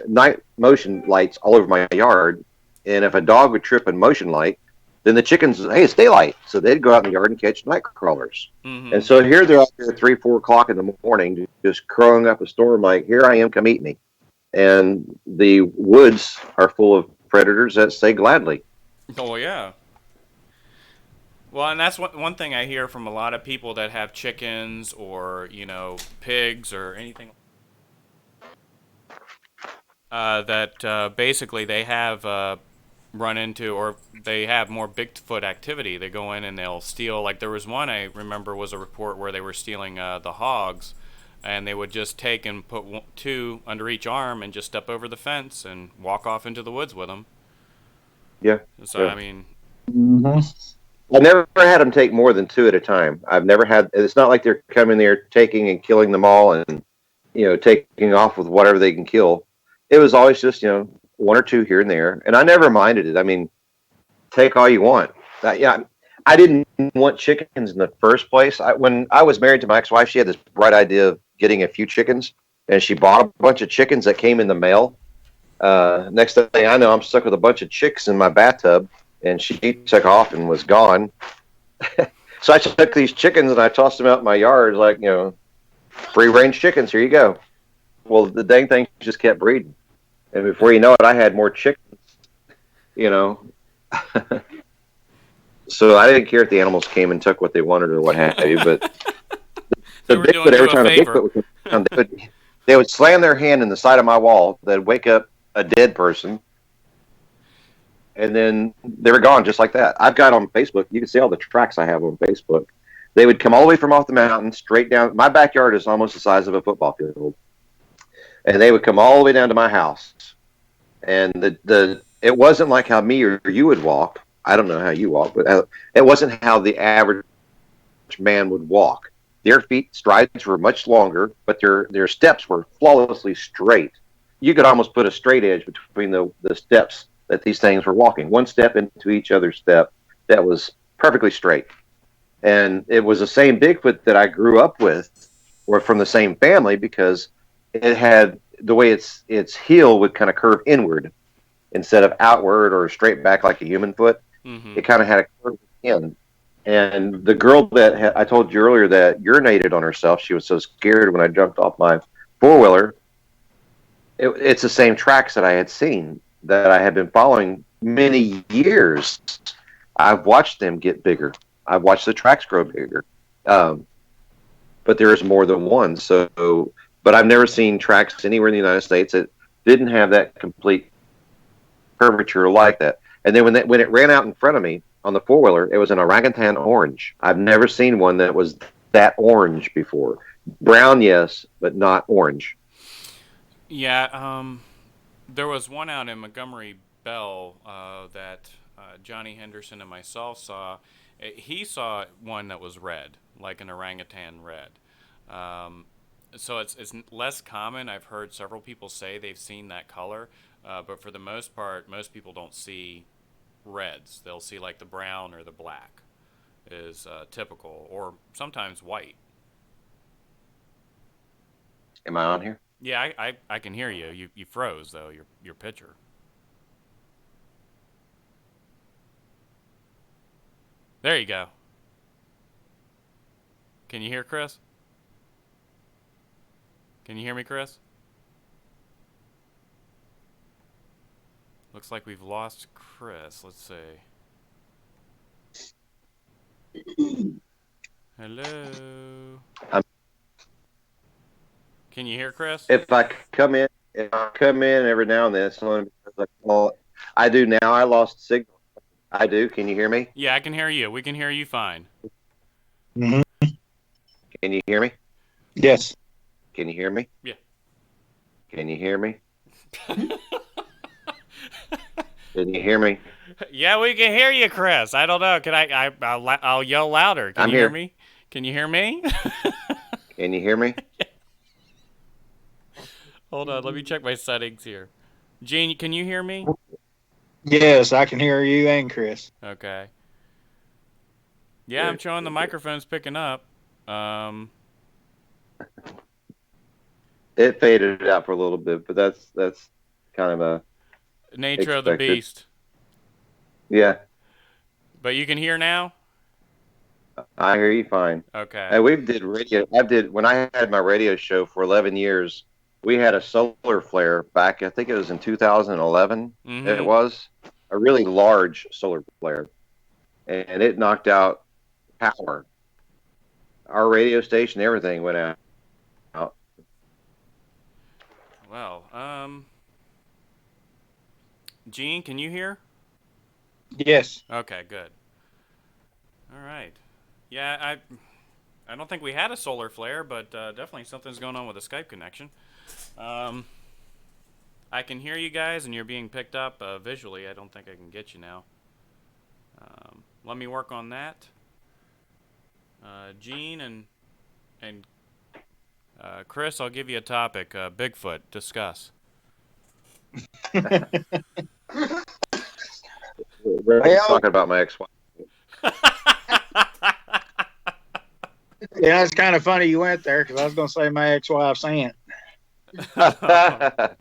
Speaker 2: night motion lights all over my yard, and if a dog would trip a motion light, then the chickens, hey, it's daylight, so they'd go out in the yard and catch night crawlers.
Speaker 1: Mm-hmm.
Speaker 2: And so here they're out there at 3-4 o'clock in the morning, just crowing up a storm like, here I am, come eat me. And the woods are full of predators that say gladly.
Speaker 1: Oh, yeah. Well, and that's one thing I hear from a lot of people that have chickens or, pigs or anything. That basically they have run into, or they have more Bigfoot activity. They go in and they'll steal. Like there was one I remember was a report where they were stealing the hogs, and they would just take and put two under each arm and just step over the fence and walk off into the woods with them.
Speaker 2: Yeah.
Speaker 1: So
Speaker 2: yeah.
Speaker 1: I mean,
Speaker 2: I never had them take more than two at a time. I've never had. It's not like they're coming there taking and killing them all and taking off with whatever they can kill. It was always just one or two here and there, and I never minded it. I mean, take all you want. I didn't want chickens in the first place. When I was married to my ex-wife, she had this bright idea of getting a few chickens, and she bought a bunch of chickens that came in the mail. Next thing I know, I'm stuck with a bunch of chicks in my bathtub, and she took off and was gone. So I took these chickens and I tossed them out in my yard, like, free-range chickens, here you go. Well, the dang thing just kept breeding. And before you know it, I had more chickens, So I didn't care if the animals came and took what they wanted or what have you, but
Speaker 1: they were doing you a favor.
Speaker 2: Bigfoot would come down, They would slam their hand in the side of my wall. They'd wake up a dead person, and then they were gone just like that. I've got on Facebook. You can see all the tracks I have on Facebook. They would come all the way from off the mountain straight down. My backyard is almost the size of a football field, and they would come all the way down to my house. And the it wasn't like how me or you would walk. I don't know how you walk, but it wasn't how the average man would walk. Their feet strides were much longer, but their steps were flawlessly straight. You could almost put a straight edge between the steps that these things were walking. One step into each other step that was perfectly straight. And it was the same Bigfoot that I grew up with, or from the same family, because it had the way its heel would kind of curve inward instead of outward or straight back like a human foot.
Speaker 1: Mm-hmm.
Speaker 2: It kind of had a curve in. And the girl that I told you earlier that urinated on herself, she was so scared when I jumped off my four-wheeler. It's the same tracks that I had seen, that I had been following many years. I've watched them get bigger. I've watched the tracks grow bigger. But there is more than one. So, but I've never seen tracks anywhere in the United States that didn't have that complete curvature like that. And then when it ran out in front of me on the four-wheeler, it was an orangutan orange. I've never seen one that was that orange before. Brown, yes, but not orange.
Speaker 1: Yeah, there was one out in Montgomery Bell that Johnny Henderson and myself saw. He saw one that was red, like an orangutan red. So it's less common. I've heard several people say they've seen that color, but for the most part, most people don't see reds. They'll see like the brown or the black is typical, or sometimes white.
Speaker 2: Am I on here?
Speaker 1: Yeah, I can hear you. You froze though, your picture. There you go. Can you hear Chris? Can you hear me, Chris? Looks like we've lost Chris. Let's see. Hello. Can you hear Chris?
Speaker 2: If I come in every now and then, it's only because I do now. I lost signal. I do. Can you hear me?
Speaker 1: Yeah, I can hear you. We can hear you fine.
Speaker 3: Mm-hmm.
Speaker 2: Can you hear me?
Speaker 3: Yes.
Speaker 2: Can you hear me?
Speaker 1: Yeah.
Speaker 2: Can you hear me? Can you hear me?
Speaker 1: Yeah, we can hear you, Chris. I don't know. Can I'll yell louder. Can
Speaker 2: I'm
Speaker 1: you hear
Speaker 2: here.
Speaker 1: me? Can you hear me?
Speaker 2: Can you hear me?
Speaker 1: Hold on. Let me check my settings here. Gene, can you hear me?
Speaker 3: Yes, I can hear you and Chris.
Speaker 1: Okay. Yeah, I'm showing the microphone's picking up.
Speaker 2: It faded out for a little bit, but that's kind of a
Speaker 1: nature of the
Speaker 2: expected.
Speaker 1: beast.
Speaker 2: Yeah,
Speaker 1: But you can hear now?
Speaker 2: I hear you fine.
Speaker 1: Okay.
Speaker 2: And we did radio. When I had my radio show for 11 years. We had a solar flare back. I think it was in 2011.
Speaker 1: Mm-hmm.
Speaker 2: It was a really large solar flare, and it knocked out power. Our radio station, everything went out.
Speaker 1: Well, Gene, can you hear?
Speaker 3: Yes.
Speaker 1: Okay, good. All right. Yeah, I don't think we had a solar flare, but definitely something's going on with the Skype connection. I can hear you guys, and you're being picked up visually. I don't think I can get you now. Let me work on that. Gene and Chris, I'll give you a topic. Bigfoot, discuss.
Speaker 2: We're talking about my ex-wife.
Speaker 3: Yeah, it's kind of funny you went there because I was going to say my ex-wife's aunt.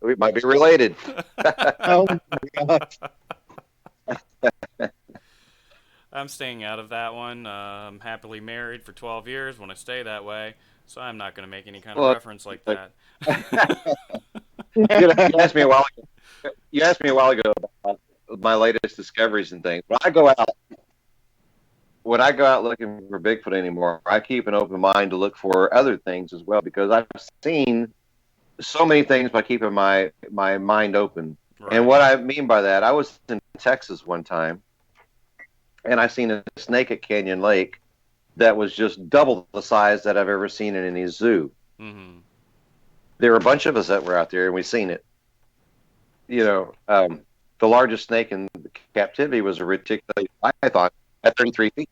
Speaker 2: We might be related.
Speaker 3: Oh my God.
Speaker 1: I'm staying out of that one. I'm happily married for 12 years. Want to stay that way, so I'm not going to make any kind of reference like that.
Speaker 2: You asked me a while ago. You asked me a while ago about my latest discoveries and things. When I go out looking for Bigfoot anymore, I keep an open mind to look for other things as well, because I've seen so many things by keeping my mind open. And
Speaker 1: Right.
Speaker 2: what I mean by that, I was in Texas one time, and I seen a snake at Canyon Lake that was just double the size that I've ever seen in any zoo.
Speaker 1: Mm-hmm.
Speaker 2: There were a bunch of us that were out there, and we seen it. You know, the largest snake in captivity was a reticulated python at 33 feet.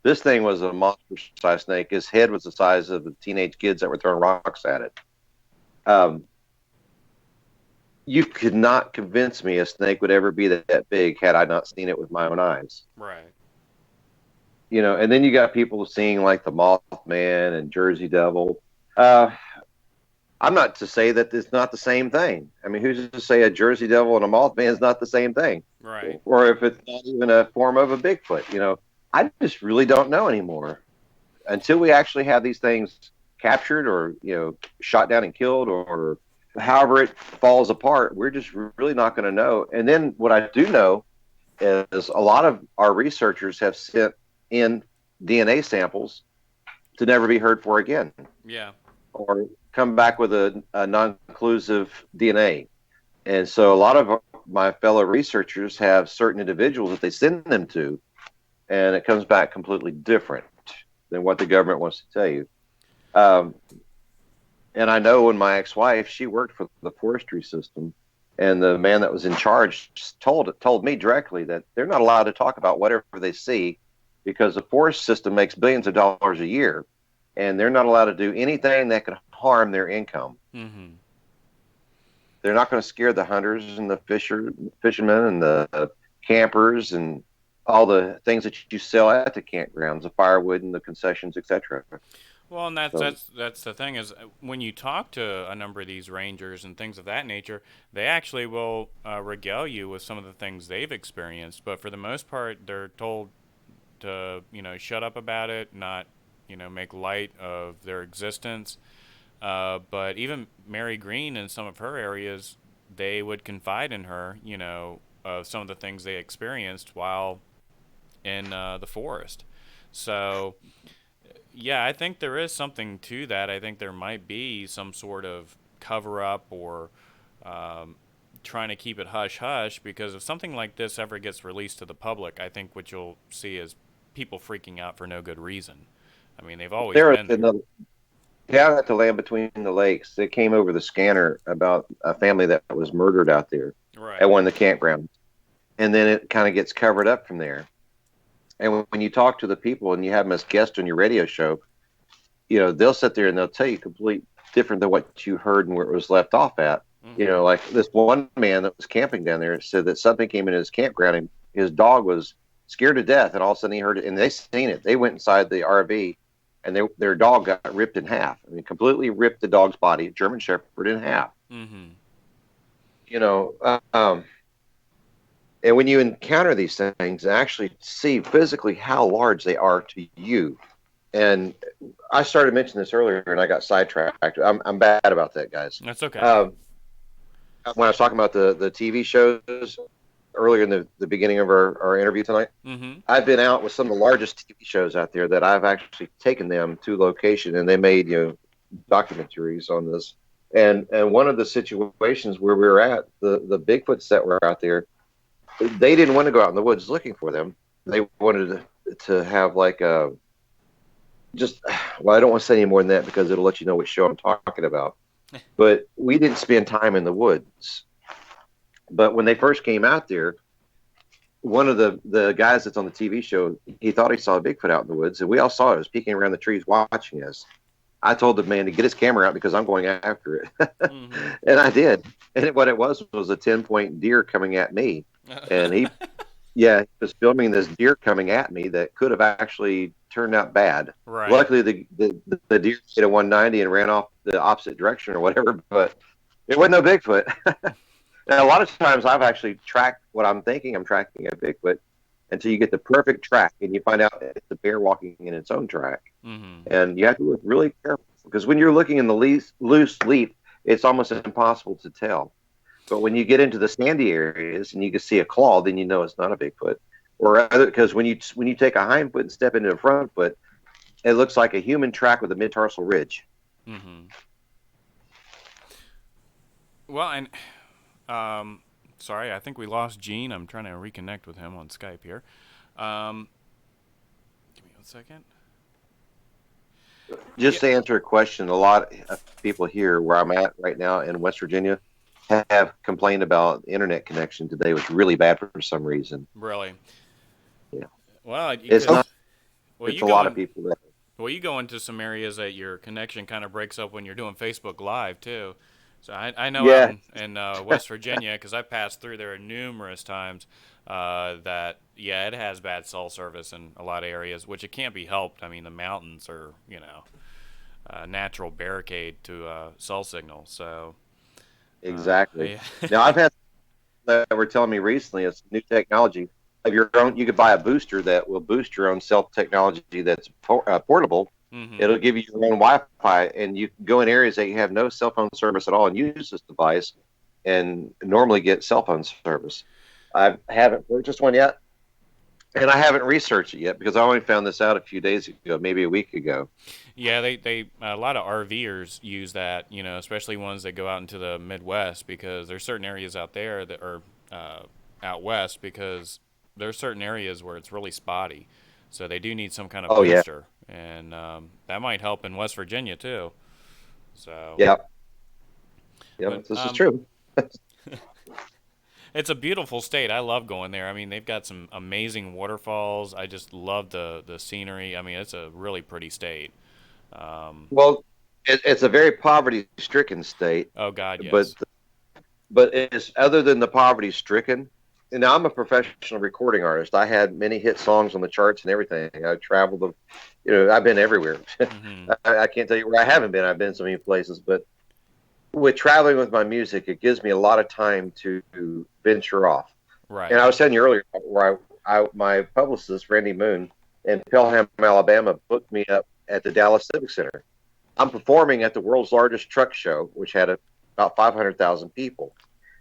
Speaker 2: This thing was a monster-sized snake. His head was the size of the teenage kids that were throwing rocks at it. Um, you could not convince me a snake would ever be that big had I not seen it with my own eyes.
Speaker 1: Right.
Speaker 2: You know, and then you got people seeing like the Mothman and Jersey Devil. Uh, I'm not to say that it's not the same thing. I mean, who's to say a Jersey Devil and a Mothman is not the same thing?
Speaker 1: Right.
Speaker 2: Or if it's not even a form of a Bigfoot, you know, I just really don't know anymore. Until we actually have these things captured or, you know, shot down and killed or however it falls apart, we're just really not going to know. And then what I do know is a lot of our researchers have sent in DNA samples to never be heard for again
Speaker 1: Yeah.
Speaker 2: or come back with a non-conclusive DNA. And so a lot of my fellow researchers have certain individuals that they send them to, and it comes back completely different than what the government wants to tell you. Um, and I know when my ex-wife, she worked for the forestry system, and the man that was in charge told me directly that they're not allowed to talk about whatever they see because the forest system makes billions of dollars a year, and they're not allowed to do anything that could harm their income.
Speaker 1: Mm-hmm.
Speaker 2: They're not going to scare the hunters and the fishermen and the campers and all the things that you sell at the campgrounds, the firewood and the concessions, etc.
Speaker 1: Well, and
Speaker 2: So
Speaker 1: that's the thing is when you talk to a number of these rangers and things of that nature, they actually will regale you with some of the things they've experienced. But for the most part, they're told to shut up about it, not make light of their existence. But even Mary Green in some of her areas, they would confide in her, of some of the things they experienced while in the forest. So yeah, I think there is something to that. I think there might be some sort of cover up or um, trying to keep it hush hush because if something like this ever gets released to the public, I think what you'll see is people freaking out for no good reason. I mean, they've always
Speaker 2: there
Speaker 1: been
Speaker 2: in
Speaker 1: there.
Speaker 2: the down at the land between the lakes, they came over the scanner about a family that was murdered out there at
Speaker 1: Right.
Speaker 2: one of the campgrounds, and then it kind of gets covered up from there. And when you talk to the people and you have them as guests on your radio show, you know, they'll sit there and they'll tell you complete different than what you heard and where it was left off at. You
Speaker 1: Mm-hmm.
Speaker 2: know, like this one man that was camping down there said that something came in his campground and his dog was scared to death, and all of a sudden he heard it, and they seen it. They went inside the RV, and their dog got ripped in half. I mean, completely ripped the dog's body, German Shepherd, in half.
Speaker 1: Mm-hmm.
Speaker 2: You know, and when you encounter these things and actually see physically how large they are to you, and I started mentioning this earlier, and I got sidetracked. I'm bad about that, guys.
Speaker 1: That's okay.
Speaker 2: When I was talking about the TV shows earlier in the beginning of our interview tonight,
Speaker 1: Mm-hmm.
Speaker 2: I've been out with some of the largest TV shows out there that I've actually taken them to location, and they made documentaries on this. And one of the situations where we were at, the Bigfoots that were out there, they didn't want to go out in the woods looking for them. They wanted to have like a just well, I don't want to say any more than that because it'll let you know which show I'm talking about. But we didn't spend time in the woods. But when they first came out there, one of the guys that's on the TV show, he thought he saw a Bigfoot out in the woods, and we all saw it. It was peeking around the trees watching us. I told the man to get his camera out because I'm going after it,
Speaker 1: Mm-hmm.
Speaker 2: and I did. And what it was a 10-point deer coming at me, and he was filming this deer coming at me that could have actually turned out bad.
Speaker 1: Right.
Speaker 2: Luckily, the deer hit a 190 and ran off the opposite direction or whatever, but it wasn't no Bigfoot. Now, a lot of times I've actually tracked what I'm thinking I'm tracking a Bigfoot until you get the perfect track and you find out it's a bear walking in its own track.
Speaker 1: Mm-hmm.
Speaker 2: And you have to look really careful because when you're looking in the loose leaf, it's almost impossible to tell. But when you get into the sandy areas and you can see a claw, then you know it's not a Bigfoot. Or because when you take a hind foot and step into a front foot, it looks like a human track with a mid tarsal ridge.
Speaker 1: Mm-hmm. Well, and sorry, I think we lost Gene. I'm trying to reconnect with him on Skype here. Give me 1 second.
Speaker 2: Just to answer a question, a lot of people here where I'm at right now in West Virginia have complained about internet connection today was really bad for some reason.
Speaker 1: Really?
Speaker 2: Yeah.
Speaker 1: Well,
Speaker 2: It's not.
Speaker 1: well,
Speaker 2: It's a lot of people that.
Speaker 1: Well, you go into some areas that your connection kind of breaks up when you're doing Facebook Live too. So I know
Speaker 2: Yeah.
Speaker 1: out in West Virginia, because I passed through there numerous times, that yeah, it has bad cell service in a lot of areas, which it can't be helped. I mean, the mountains are a natural barricade to cell signal. So
Speaker 2: Exactly.
Speaker 1: yeah.
Speaker 2: Now I've had that were telling me recently it's new technology of your own. You could buy a booster that will boost your own cell technology that's portable.
Speaker 1: Mm-hmm.
Speaker 2: It'll give you your own Wi-Fi, and you can go in areas that you have no cell phone service at all and use this device and normally get cell phone service. I haven't purchased one yet, and I haven't researched it yet because I only found this out a few days ago, maybe a week ago.
Speaker 1: Yeah, they a lot of RVers use that, especially ones that go out into the Midwest, because there's certain areas out there that are out west, because there's certain areas where it's really spotty, so they do need some kind of
Speaker 2: Oh yeah,
Speaker 1: booster, and that might help in West Virginia too. So,
Speaker 2: yeah, yeah.
Speaker 1: but
Speaker 2: This is true.
Speaker 1: it's a beautiful state. I love going there. I mean, they've got some amazing waterfalls. I just love the scenery. I mean, it's a really pretty state.
Speaker 2: Well, it's a very poverty-stricken state,
Speaker 1: Oh God,
Speaker 2: but
Speaker 1: yes.
Speaker 2: it's other than the poverty-stricken. And now I'm a professional recording artist. I had many hit songs on the charts and everything. I traveled, I've been everywhere.
Speaker 1: Hmm.
Speaker 2: I can't tell you where I haven't been. I've been so many places, but with traveling with my music, it gives me a lot of time to venture off. And
Speaker 1: Right.
Speaker 2: I was telling you earlier where my publicist, Randy Moon, in Pelham, Alabama, booked me up at the Dallas Civic Center. I'm performing at the world's largest truck show, which had about 500,000 people.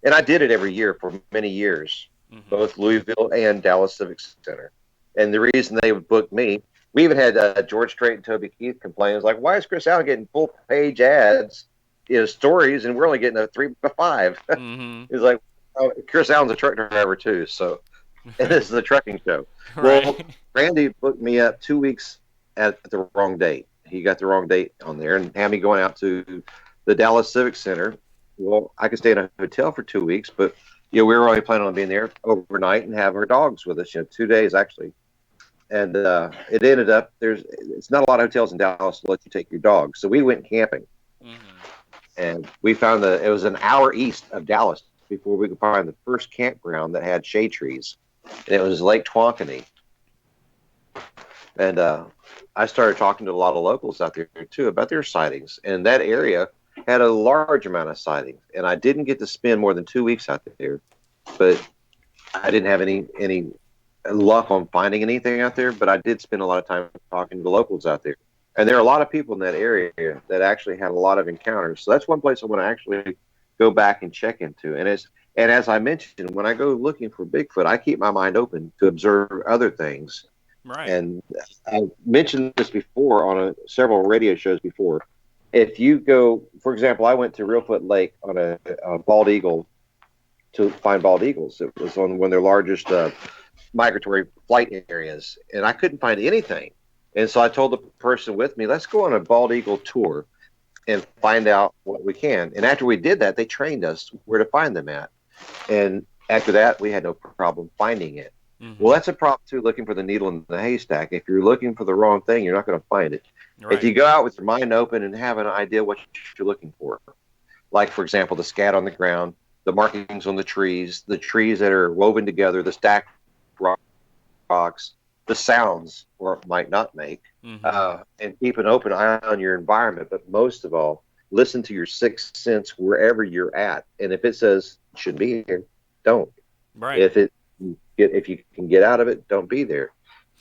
Speaker 2: And I did it every year for many years,
Speaker 1: Hmm.
Speaker 2: both Louisville and Dallas Civic Center. And the reason they would book me, we even had George Strait and Toby Keith complain. It's like, why is Chris Allen getting full page ads, stories, and we're only getting a 3 by 5?
Speaker 1: Hmm.
Speaker 2: It's like, oh, Chris Allen's a truck driver too, so and this is a trucking show. Well,
Speaker 1: Right.
Speaker 2: Randy booked me up 2 weeks at the wrong date. He got the wrong date on there and had me going out to the Dallas Civic Center. Well, I could stay in a hotel for 2 weeks, but we were only planning on being there overnight and have our dogs with us. 2 days actually, and it ended up it's not a lot of hotels in Dallas to let you take your dog, so we went camping
Speaker 1: Hmm.
Speaker 2: and we found it was an hour east of Dallas before we could find the first campground that had shade trees, and it was Lake Twankany. And I started talking to a lot of locals out there too about their sightings, and that area had a large amount of sightings. And I didn't get to spend more than 2 weeks out there, but I didn't have any luck on finding anything out there. But I did spend a lot of time talking to the locals out there, and there are a lot of people in that area that actually had a lot of encounters. So that's one place I want to actually go back and check into. And as I mentioned, when I go looking for Bigfoot, I keep my mind open to observe other things.
Speaker 1: Right.
Speaker 2: And I mentioned this before on several radio shows before. If you go, for example, I went to Reelfoot Lake on a bald eagle to find bald eagles. It was on one of their largest migratory flight areas, and I couldn't find anything. And so I told the person with me, let's go on a bald eagle tour and find out what we can. And after we did that, they trained us where to find them at. And after that, we had no problem finding it.
Speaker 1: Hmm.
Speaker 2: Well, that's a problem too, looking for the needle in the haystack. If you're looking for the wrong thing, you're not going to find it. If
Speaker 1: Right.
Speaker 2: you go out with your mind open and have an idea what you're looking for, like, for example, the scat on the ground, the markings on the trees that are woven together, the stacked rocks, the sounds or it might not make,
Speaker 1: Hmm.
Speaker 2: and keep an open eye on your environment. But most of all, listen to your sixth sense wherever you're at. And if it says should be here, don't.
Speaker 1: Right.
Speaker 2: If you can get out of it, don't be there.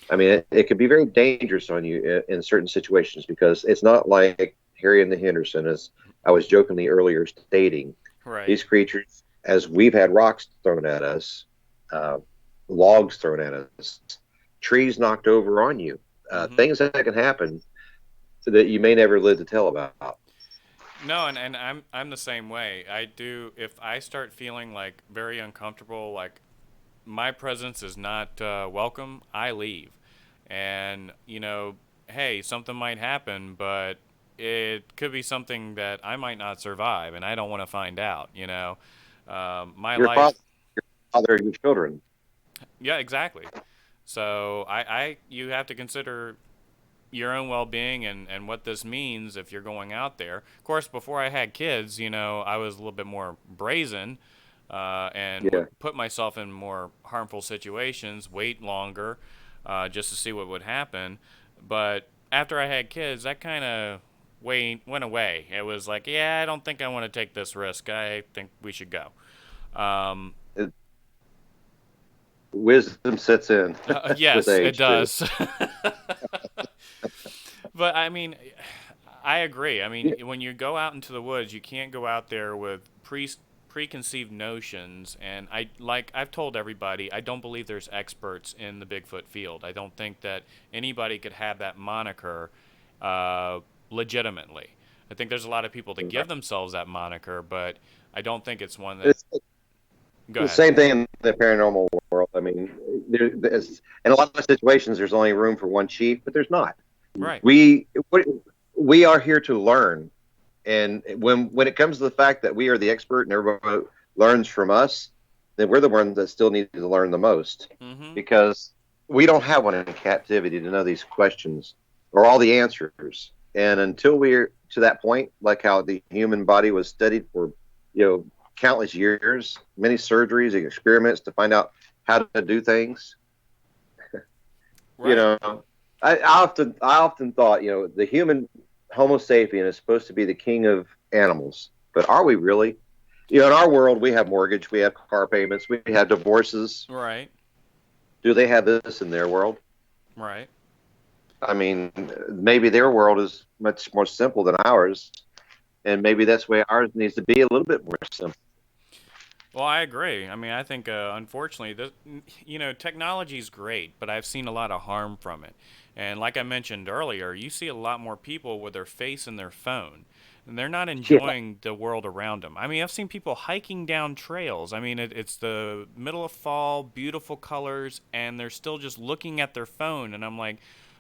Speaker 2: I mean, it could be very dangerous on you in certain situations because it's not like Harry and the Henderson, as I was jokingly earlier stating.
Speaker 1: Right.
Speaker 2: These creatures, as we've had rocks thrown at us, uh, logs thrown at us, trees knocked over on you,
Speaker 1: Hmm.
Speaker 2: things that can happen so that you may never live to tell about.
Speaker 1: No, and I'm the same way. I do if I start feeling like very uncomfortable, like my presence is not welcome, I leave. And hey, something might happen, but it could be something that I might not survive, and I don't want to find out. My
Speaker 2: Your
Speaker 1: life.
Speaker 2: father, your children.
Speaker 1: Yeah, exactly. So you have to consider your own well-being and what this means if you're going out there. Of course, before I had kids, I was a little bit more brazen and
Speaker 2: Yeah.
Speaker 1: would put myself in more harmful situations, wait longer just to see what would happen. But after I had kids, that kind of went away. It was like, yeah, I don't think I want to take this risk. I think we should go. Um,
Speaker 2: It, wisdom sets in with
Speaker 1: yes, it
Speaker 2: age too.
Speaker 1: does. But I mean, I agree. I
Speaker 2: Yeah.
Speaker 1: mean, when you go out into the woods, you can't go out there with preconceived notions. And I've told everybody, I don't believe there's experts in the Bigfoot field. I don't think that anybody could have that moniker uh, legitimately. I think there's a lot of people that give themselves that moniker, but I don't think it's one that.
Speaker 2: It's
Speaker 1: Go
Speaker 2: the
Speaker 1: ahead.
Speaker 2: same thing in the paranormal world. I mean, in a lot of situations, there's only room for one chief, but there's not.
Speaker 1: Right.
Speaker 2: We we are here to learn, and when it comes to the fact that we are the expert and everybody learns from us, then we're the ones that still need to learn the most
Speaker 1: Mm-hmm.
Speaker 2: because we don't have one in captivity to know these questions or all the answers. And until we're to that point, like how the human body was studied for, you know, countless years, many surgeries and experiments to find out how to do things, you
Speaker 1: Right.
Speaker 2: know, I often thought, the human Homo sapien is supposed to be the king of animals, but are we really? In our world, we have mortgage, we have car payments, we have divorces.
Speaker 1: Right.
Speaker 2: Do they have this in their world?
Speaker 1: Right.
Speaker 2: I mean, maybe their world is much more simple than ours, and maybe that's where ours needs to be a little bit more simple.
Speaker 1: Well, I agree. I mean, I think unfortunately, technology is great, but I've seen a lot of harm from it. And like I mentioned earlier, you see a lot more people with their face in their phone, and they're not
Speaker 2: Yeah,
Speaker 1: enjoying the world around them. I mean, I've seen people hiking down trails. I mean, it's the middle of fall, beautiful colors, and they're still just looking at their phone. And I'm like,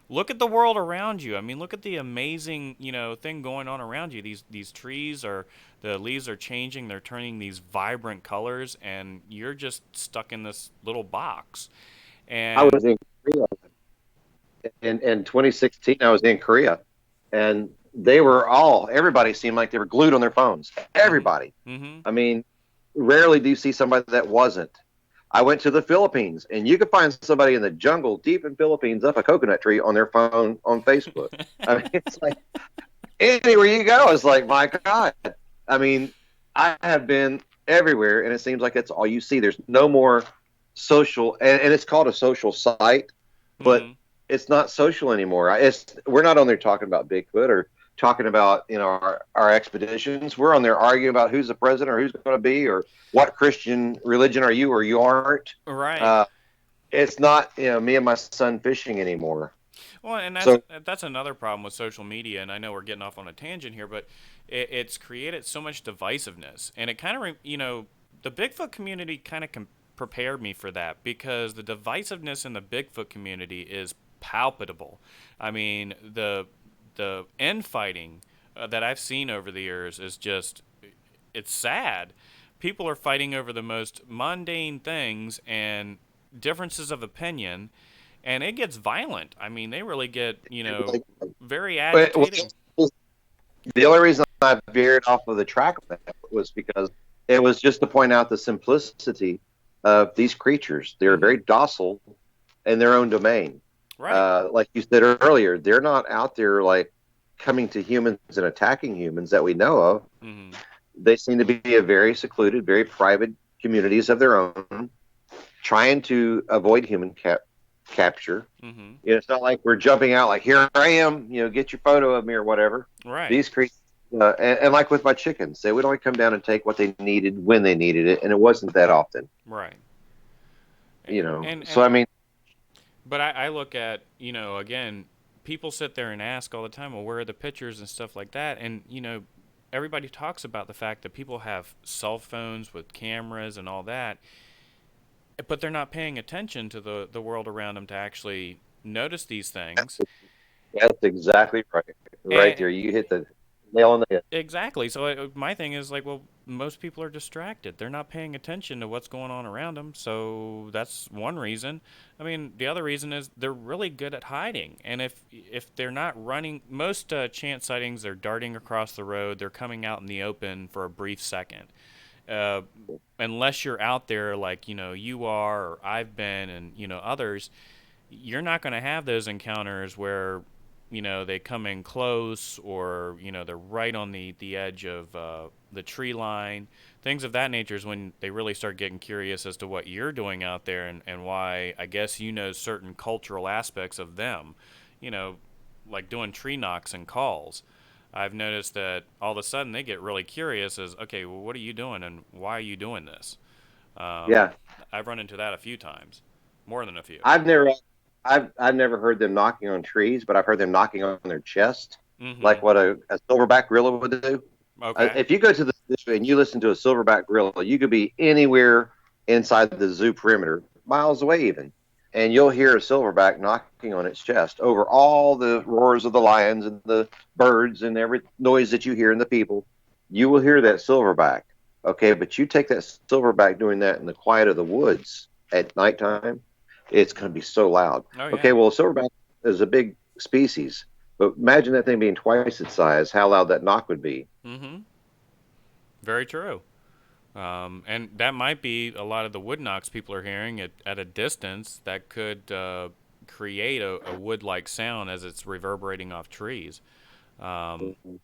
Speaker 1: look at the world around you. I mean, look at the amazing, thing going on around you. These trees are the leaves are changing, they're turning these vibrant colors and you're just stuck in this little box.
Speaker 2: I
Speaker 1: And
Speaker 2: was in Korea in 2016. I was in Korea, and everybody seemed like they were glued on their phones.
Speaker 1: mhm.
Speaker 2: Everybody.
Speaker 1: Mhm.
Speaker 2: I mean, rarely do you see somebody that wasn't. I went to the Philippines, and you could find somebody in the jungle deep in Philippines up a coconut tree on their phone on Facebook. I mean, it's like anywhere you go, it's like, my God. I mean, I have been everywhere, and it seems like it's all you see. There's no more social, and it's called a social site, but
Speaker 1: Mhm.
Speaker 2: it's not social anymore. We're not on there talking about Bigfoot or talking about our expeditions. We're on there arguing about who's the president or who's going to be or what Christian religion are you or you aren't.
Speaker 1: Right.
Speaker 2: Uh, it's not me and my son fishing anymore.
Speaker 1: Well, and
Speaker 2: So
Speaker 1: that's another problem with social media, and I know we're getting off on a tangent here, but it's created so much divisiveness, and it kind of the Bigfoot community kind of prepared me for that because the divisiveness in the Bigfoot community is palpable. I mean, the infighting that I've seen over the years is just it's sad. People are fighting over the most mundane things and differences of opinion, and it gets violent. I mean, they really get,
Speaker 2: like,
Speaker 1: very
Speaker 2: well,
Speaker 1: agitated.
Speaker 2: the only reason I veered off of the track of that was because it was just to point out the simplicity of these creatures. They're
Speaker 1: Hmm.
Speaker 2: very docile in their own domain.
Speaker 1: Right.
Speaker 2: Like you said earlier, they're not out there like coming to humans and attacking humans that we know of.
Speaker 1: Hmm.
Speaker 2: They seem to be a very secluded, very private communities of their own, trying to avoid human capture.
Speaker 1: Hmm.
Speaker 2: It's not like we're jumping out like, here I am, get your photo of me or whatever.
Speaker 1: Right.
Speaker 2: These creatures, and like with my chickens, they would only come down and take what they needed when they needed it, and it wasn't that often.
Speaker 1: Right.
Speaker 2: So
Speaker 1: And
Speaker 2: I mean,
Speaker 1: but I look at, again, people sit there and ask all the time, well, where are the pictures and stuff like that? And, everybody talks about the fact that people have cell phones with cameras and all that, but they're not paying attention to the world around them to actually notice these things.
Speaker 2: That's exactly right. Right
Speaker 1: And
Speaker 2: there, you hit the nail on the head.
Speaker 1: exactly. So my thing is like, well, most people are distracted. They're not paying attention to what's going on around them. So that's one reason. I mean, the other reason is they're really good at hiding. And if they're not running, most chance sightings, they're darting across the road. They're coming out in the open for a brief second. Uh, Unless you're out there like you are or I've been and others, you're not going to have those encounters where they come in close or they're right on the edge of the tree line. Things of that nature is when they really start getting curious as to what you're doing out there, and why I guess certain cultural aspects of them, you know like doing tree knocks and calls. I've noticed that all of a sudden they get really curious as, okay, well, what are you doing and why are you doing this? um,
Speaker 2: Yeah,
Speaker 1: I've run into that a few times, more than a few.
Speaker 2: I've never, I've never heard them knocking on trees, but I've heard them knocking on their chest,
Speaker 1: Mm-hmm.
Speaker 2: like what a silverback gorilla would do.
Speaker 1: Okay.
Speaker 2: If you go to the zoo and you listen to a silverback gorilla, you could be anywhere inside the zoo perimeter, miles away even, and you'll hear a silverback knocking on its chest over all the roars of the lions and the birds and every noise that you hear in the people. You will hear that silverback. Okay, but you take that silverback doing that in the quiet of the woods at nighttime, it's going to be so loud.
Speaker 1: Oh
Speaker 2: Okay,
Speaker 1: yeah.
Speaker 2: well, silverback is a big species, but imagine that thing being twice its size, how loud that knock would be.
Speaker 1: Mm-hmm. Very true. And that might be a lot of the wood knocks people are hearing at a distance that could create a wood-like sound as it's reverberating off trees.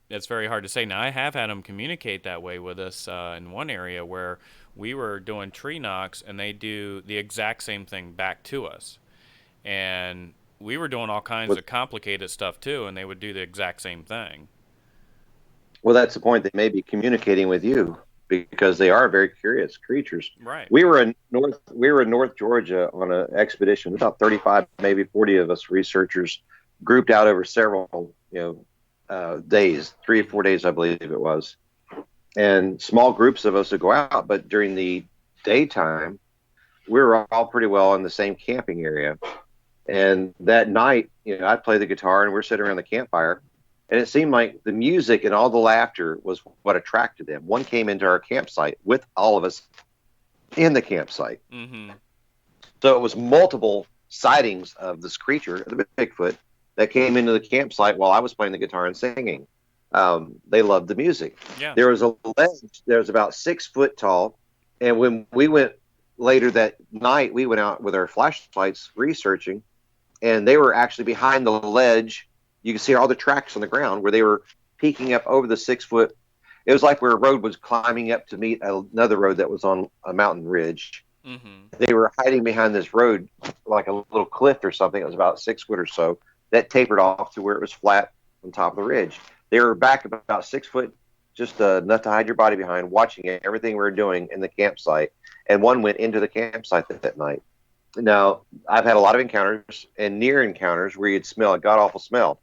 Speaker 1: It's very hard to say. Now, I have had them communicate that way with us in one area where we were doing tree knocks, and they do the exact same thing back to us. And we were doing all kinds
Speaker 2: Well,
Speaker 1: of complicated stuff too, and they would do the exact same thing.
Speaker 2: well, that's the point. They may be communicating with you because they are very curious creatures.
Speaker 1: Right.
Speaker 2: We were in North Georgia on an expedition, about 35, maybe 40 of us researchers grouped out over several, days, 3 or 4 days, I believe it was. And small groups of us would go out, but during the daytime, we were all pretty well in the same camping area. And that night, I'd play the guitar and we're sitting around the campfire. And it seemed like the music and all the laughter was what attracted them. One came into our campsite with all of us in the campsite.
Speaker 1: Mm-hmm.
Speaker 2: So it was multiple sightings of this creature, the Bigfoot, that came into the campsite while I was playing the guitar and singing. They loved the music.
Speaker 1: Yeah.
Speaker 2: There was a ledge that was about 6 foot tall. And when we went later that night, we went out with our flashlights researching, and they were actually behind the ledge. You can see all the tracks on the ground where they were peeking up over the 6 foot. It was like where a road was climbing up to meet another road that was on a mountain ridge.
Speaker 1: Mm-hmm.
Speaker 2: They were hiding behind this road, like a little cliff or something. It was about 6 foot or so that tapered off to where it was flat on top of the ridge. They were back about 6 foot, just enough to hide your body behind, watching everything we were doing in the campsite. And one went into the campsite that night. Now, I've had a lot of encounters and near encounters where you'd smell a god awful smell,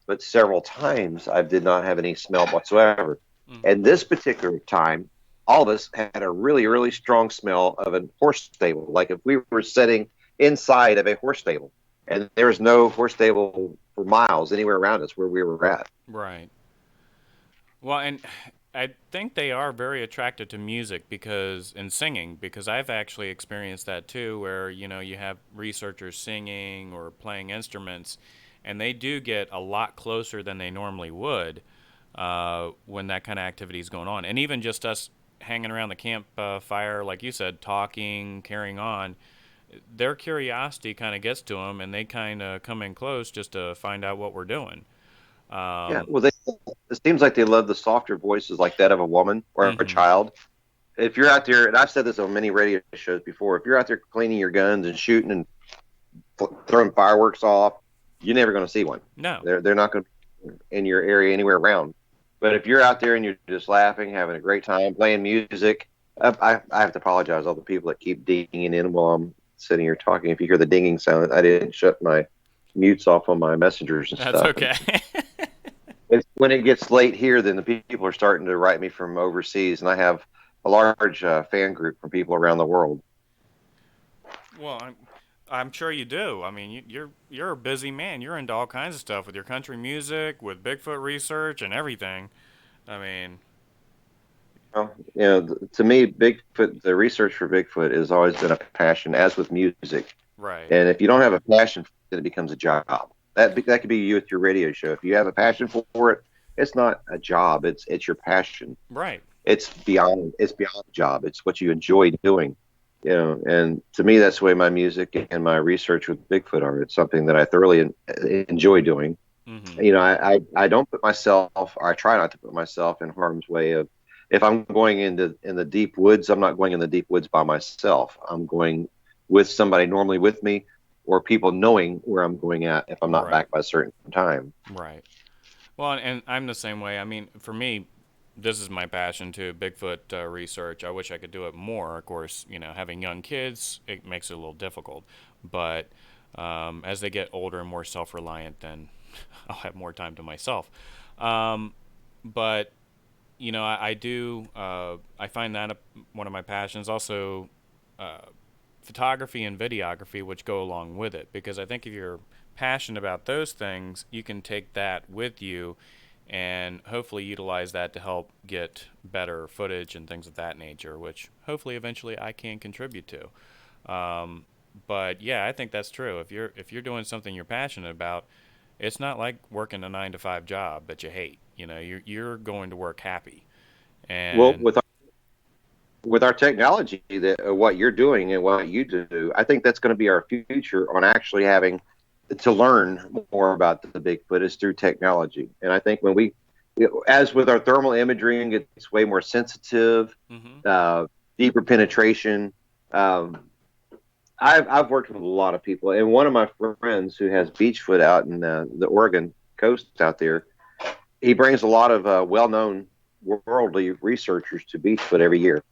Speaker 2: but several times I did not have any smell whatsoever.
Speaker 1: Mm-hmm.
Speaker 2: And this particular time, all of us had a really, really strong smell of a horse stable, like if we were sitting inside of a horse stable, and there was no horse stable for miles anywhere around us where we were at.
Speaker 1: Right. Well, and I think they are very attracted to music and singing, because I've actually experienced that too, where you have researchers singing or playing instruments, and they do get a lot closer than they normally would when that kind of activity is going on. And even just us hanging around the campfire, like you said, talking, carrying on, their curiosity kind of gets to them, and they kind of come in close just to find out what we're doing.
Speaker 2: Yeah, well, it seems like they love the softer voices like that of a woman or a
Speaker 1: Mm-hmm.
Speaker 2: child. If you're out there, and I've said this on many radio shows before, if you're out there cleaning your guns and shooting and throwing fireworks off, you're never going to see one.
Speaker 1: No.
Speaker 2: They're not going to be in your area anywhere around. But if you're out there and you're just laughing, having a great time, playing music, I have to apologize to all the people that keep dinging in while I'm sitting here talking. If you hear the dinging sound, I didn't shut my mutes off on my messengers and
Speaker 1: That's
Speaker 2: stuff.
Speaker 1: okay.
Speaker 2: It's when it gets late here, then the people are starting to write me from overseas, and I have a large fan group from people around the world.
Speaker 1: Well, I'm sure you do. I mean, you're a busy man. You're into all kinds of stuff with your country music, with Bigfoot research, and everything. I mean,
Speaker 2: Well, to me, Bigfoot, the research for Bigfoot has always been a passion, as with music.
Speaker 1: right,
Speaker 2: And if you don't have a passion for it, it becomes a job. That could be you with your radio show. If you have a passion for it, it's not a job. It's your passion.
Speaker 1: right,
Speaker 2: It's beyond a job. It's what you enjoy doing. And to me, that's the way my music and my research with Bigfoot are. It's something that I thoroughly enjoy doing.
Speaker 1: mm-hmm,
Speaker 2: I don't put myself, or I try not to put myself in harm's way of, if I'm going in the deep woods, I'm not going in the deep woods by myself. I'm going with somebody normally with me, or people knowing where I'm going at if I'm not
Speaker 1: right,
Speaker 2: back by a certain time.
Speaker 1: right. Well, and I'm the same way. I mean, for me, this is my passion too, Bigfoot research. I wish I could do it more. Of course, having young kids, it makes it a little difficult. But as they get older and more self-reliant, then I'll have more time to myself. But I do. I find that one of my passions. Also, uh, photography and videography, which go along with it. Because I think if you're passionate about those things, you can take that with you and hopefully utilize that to help get better footage and things of that nature, which hopefully eventually I can contribute to. But yeah, I think that's true. If you're doing something you're passionate about, it's not like working a 9 to 5 job that you hate. You're going to work happy.
Speaker 2: Well,
Speaker 1: And
Speaker 2: with our technology, that what you're doing and what you do, I think that's going to be our future on actually having to learn more about the Bigfoot is through technology. And I think when as with our thermal imaging, it's way more sensitive,
Speaker 1: hmm
Speaker 2: uh, deeper penetration. Um, I've worked with a lot of people, and one of my friends who has Beachfoot out in the Oregon coast out there, he brings a lot of well-known worldly researchers to Beachfoot every year.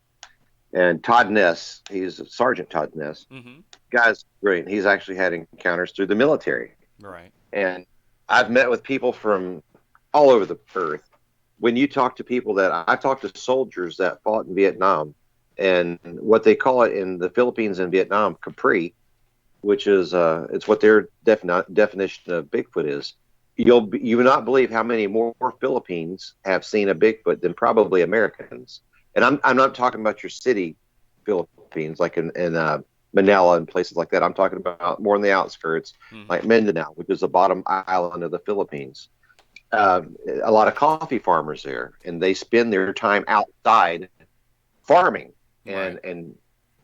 Speaker 2: And Todd Ness, he's Sergeant Todd Ness.
Speaker 1: hmm
Speaker 2: Guy's brilliant. He's actually had encounters through the military.
Speaker 1: right,
Speaker 2: And I've met with people from all over the earth. When you talk to people I've talked to soldiers that fought in Vietnam, and what they call it in the Philippines and Vietnam, Capri, which is it's what their definition of Bigfoot is. You will not believe how many more Philippines have seen a Bigfoot than probably Americans. And I'm not talking about your city Philippines, like in Manila and places like that. I'm talking about more in the outskirts,
Speaker 1: hmm
Speaker 2: like Mindanao, which is the bottom island of the Philippines. A lot of coffee farmers there, and they spend their time outside farming,
Speaker 1: right.
Speaker 2: and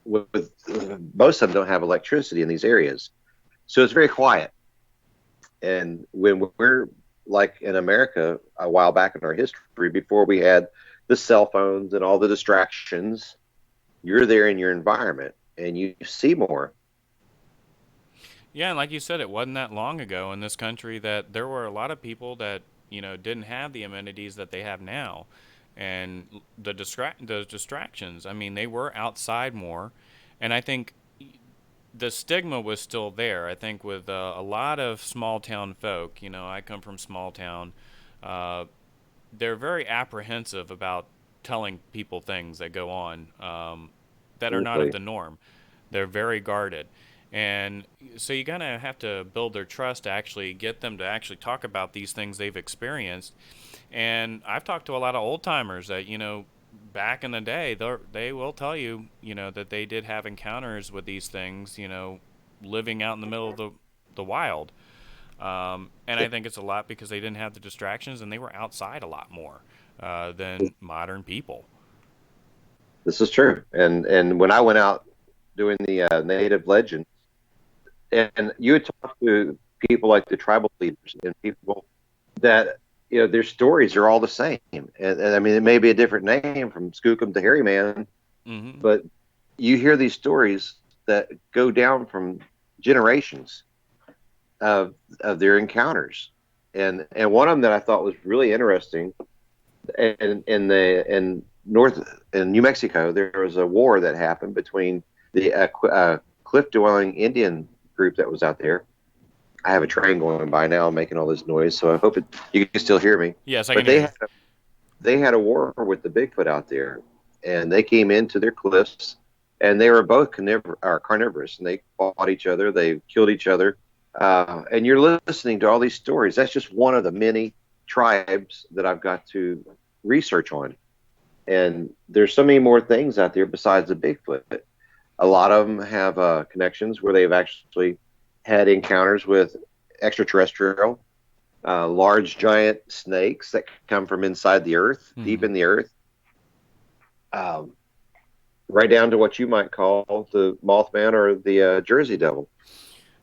Speaker 2: with most of them don't have electricity in these areas, so it's very quiet. And when we're like in America a while back in our history, before we had the cell phones and all the distractions, you're there in your environment and you see more.
Speaker 1: Yeah, and like you said, it wasn't that long ago in this country that there were a lot of people that didn't have the amenities that they have now, and the distractions. I mean, they were outside more, and I think the stigma was still there. I think with a lot of small town folk, I come from small town, uh, they're very apprehensive about telling people things that go on that are not of
Speaker 2: Absolutely.
Speaker 1: the norm. They're very guarded. And so you kind of have to build their trust to actually get them to actually talk about these things they've experienced. And I've talked to a lot of old timers that, back in the day, they will tell you, that they did have encounters with these things, living out in the middle of the wild. And I think it's a lot because they didn't have the distractions and they were outside a lot more than modern people.
Speaker 2: This is true. And when I went out doing the native legend, and you would talk to people like the tribal leaders and people that their stories are all the same. And I mean, it may be a different name from Skookum to Hairy Man,
Speaker 1: hmm
Speaker 2: but you hear these stories that go down from generations of their encounters. And one of them that I thought was really interesting, in North in New Mexico, there was a war that happened between the cliff dwelling Indian group that was out there I have a train going by now making all this noise, so I hope you can still hear me.
Speaker 1: Yes, I
Speaker 2: But
Speaker 1: can hear you.
Speaker 2: they had a war with the Bigfoot out there, and they came into their cliffs, and they were both carnivorous, and they fought each other, they killed each other, and you're listening to all these stories. That's just one of the many tribes that I've got to research on, and there's so many more things out there besides the Bigfoot. A lot of them have connections where they've actually had encounters with extraterrestrial, large giant snakes that come from inside the earth, deep in the earth, um, right down to what you might call the Mothman or the Jersey Devil.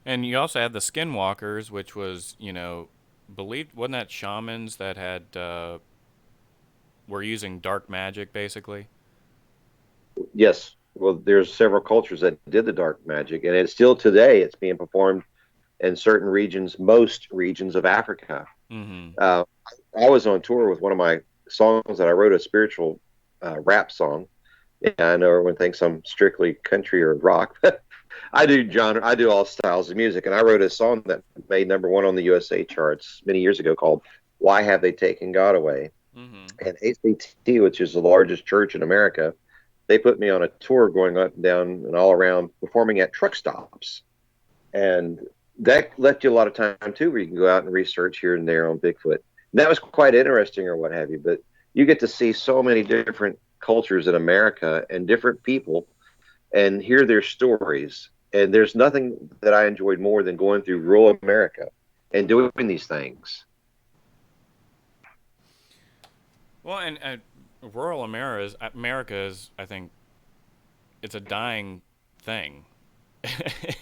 Speaker 1: And you also had the skinwalkers, which was, believed, wasn't that shamans that had were using dark magic basically?
Speaker 2: Yes. Well, there's several cultures that did the dark magic, and it's still today. It's being performed in certain regions, most regions of Africa.
Speaker 1: Mm-hmm.
Speaker 2: I was on tour with one of my songs that I wrote, a spiritual rap song. Yeah, I know everyone thinks I'm strictly country or rock. I do genre. I do all styles of music, and I wrote a song that made #1 on the USA charts many years ago called "Why Have They Taken God Away?"
Speaker 1: Mm-hmm.
Speaker 2: And ACT, which is the largest church in America, they put me on a tour going up and down and all around, performing at truck stops, and that left you a lot of time too, where you can go out and research here and there on Bigfoot. And that was quite interesting, or what have you. But you get to see so many different cultures in America and different people and hear their stories. And there's nothing that I enjoyed more than going through rural America and doing these things.
Speaker 1: Well, and rural America is, I think, it's a dying thing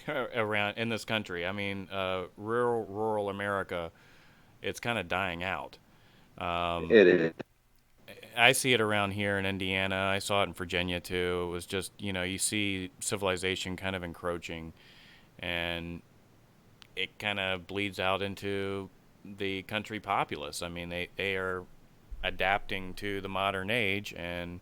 Speaker 1: around in this country. I mean, rural America, it's kind of dying out.
Speaker 2: It is.
Speaker 1: I see it around here in Indiana. I saw it in Virginia too. It was just, you see civilization kind of encroaching, and it kind of bleeds out into the country populace. I mean, they are adapting to the modern age, and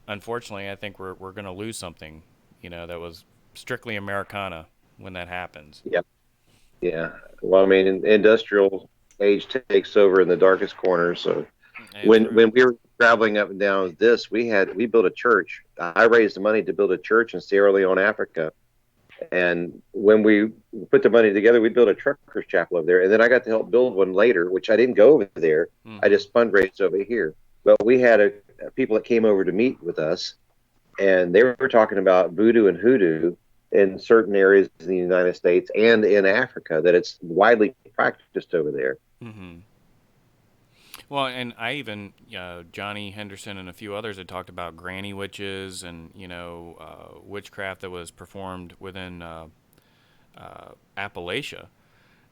Speaker 1: unfortunately, I think we're going to lose something, that was strictly Americana when that happens.
Speaker 2: Yeah. Yeah. Well, I mean, industrial age takes over in the darkest corners. So
Speaker 1: It's very,
Speaker 2: when we were traveling up and down this, we built a church. I raised the money to build a church in Sierra Leone, Africa. And when we put the money together, we built a truckers chapel over there. And then I got to help build one later, which I didn't go over there. I just fundraised over here. But we had people that came over to meet with us, and they were talking about voodoo and hoodoo in certain areas in the United States and in Africa, that it's widely practiced over there.
Speaker 1: Mm-hmm. Well, and I even Johnny Henderson and a few others had talked about granny witches and witchcraft that was performed within Appalachia,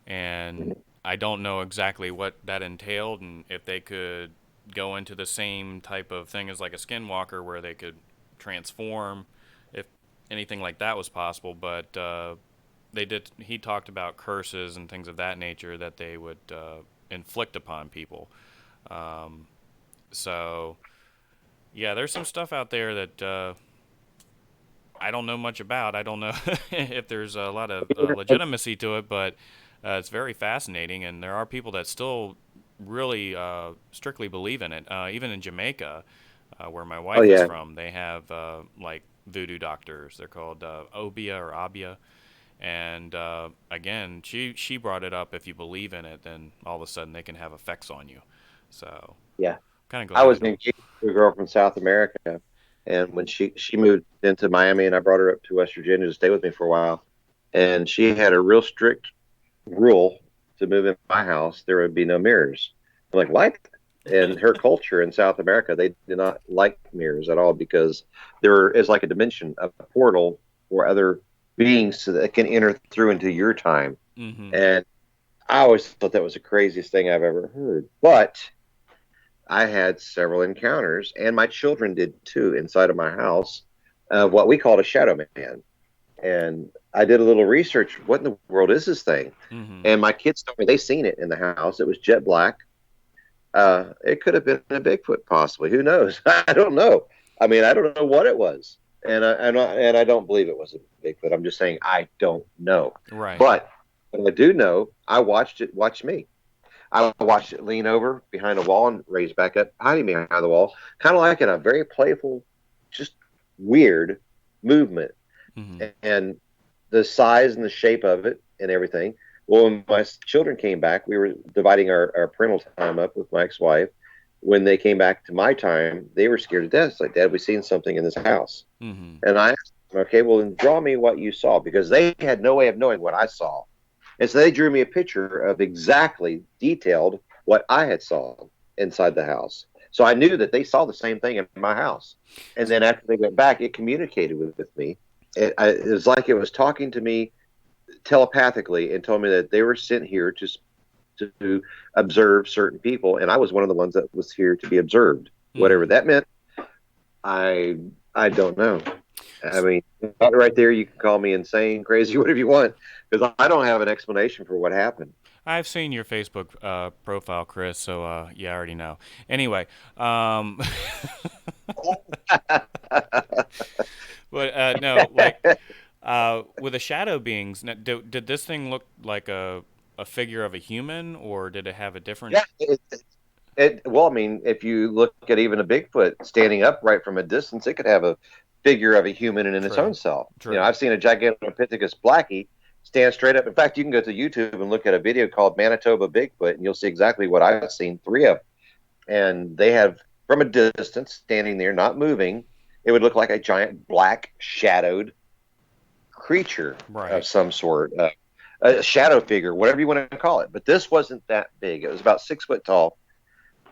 Speaker 1: and I don't know exactly what that entailed and if they could go into the same type of thing as like a skinwalker where they could transform, if anything like that was possible. But they did. He talked about curses and things of that nature that they would inflict upon people. So, yeah, there's some stuff out there that I don't know much about. I don't know if there's a lot of legitimacy to it, but it's very fascinating, and there are people that still really strictly believe in it. Even in Jamaica, where my wife is from, they have like voodoo doctors. They're called Obia or Abia. And again, she brought it up. If you believe in it, then all of a sudden they can have effects on you. So
Speaker 2: Yeah.
Speaker 1: kind of glad
Speaker 2: I was
Speaker 1: don't.
Speaker 2: engaged to a girl from South America, and when she moved into Miami, and I brought her up to West Virginia to stay with me for a while, and she had a real strict rule to move in my house, there would be no mirrors. I'm like, what? And her culture in South America, they did not like mirrors at all, because there is like a dimension, a portal for other beings so that can enter through into your time.
Speaker 1: Mm-hmm.
Speaker 2: And I always thought that was the craziest thing I've ever heard. But I had several encounters, and my children did too, inside of my house, of what we called a shadow man. And I did a little research. What in the world is this thing?
Speaker 1: Mm-hmm.
Speaker 2: And my kids told me they seen it in the house. It was jet black. It could have been a Bigfoot, possibly. Who knows? I don't know. I mean, I don't know what it was, and I don't believe it was a Bigfoot. I'm just saying I don't know.
Speaker 1: Right.
Speaker 2: But But I do know I watched it watch me. I watched it lean over behind a wall and raise back up, hiding behind the wall, kind of like in a very playful, just weird movement.
Speaker 1: Mm-hmm.
Speaker 2: And the size and the shape of it and everything. Well, when my children came back, we were dividing our parental time up with my ex-wife. When they came back to my time, they were scared to death. It's like, Dad, we seen something in this house.
Speaker 1: Mm-hmm.
Speaker 2: And I asked them, okay, well, then draw me what you saw, because they had no way of knowing what I saw. And so they drew me a picture of exactly detailed what I had saw inside the house. So I knew that they saw the same thing in my house. And then after they went back, it communicated with me. It was like it was talking to me telepathically and told me that they were sent here to observe certain people, and I was one of the ones that was here to be observed. Whatever
Speaker 1: Mm-hmm.
Speaker 2: that meant, I I don't know. I mean, right there, you can call me insane, crazy, whatever you want, because I don't have an explanation for what happened.
Speaker 1: I've seen your Facebook profile, Chris. So yeah, I already know. Anyway, um, but no, like with the shadow beings, did this thing look like a figure of a human, or did it have a different?
Speaker 2: Yeah, well, I mean, if you look at even a Bigfoot standing upright from a distance, it could have a figure of a human in its
Speaker 1: True,
Speaker 2: own self.
Speaker 1: true.
Speaker 2: I've seen a Gigantopithecus blackie stand straight up. In fact, you can go to YouTube and look at a video called Manitoba Bigfoot, and you'll see exactly what I've seen, three of them. And they have, from a distance, standing there, not moving, it would look like a giant black shadowed creature of
Speaker 1: Right.
Speaker 2: some sort, a shadow figure, whatever you want to call it. But this wasn't that big. It was about 6 foot tall,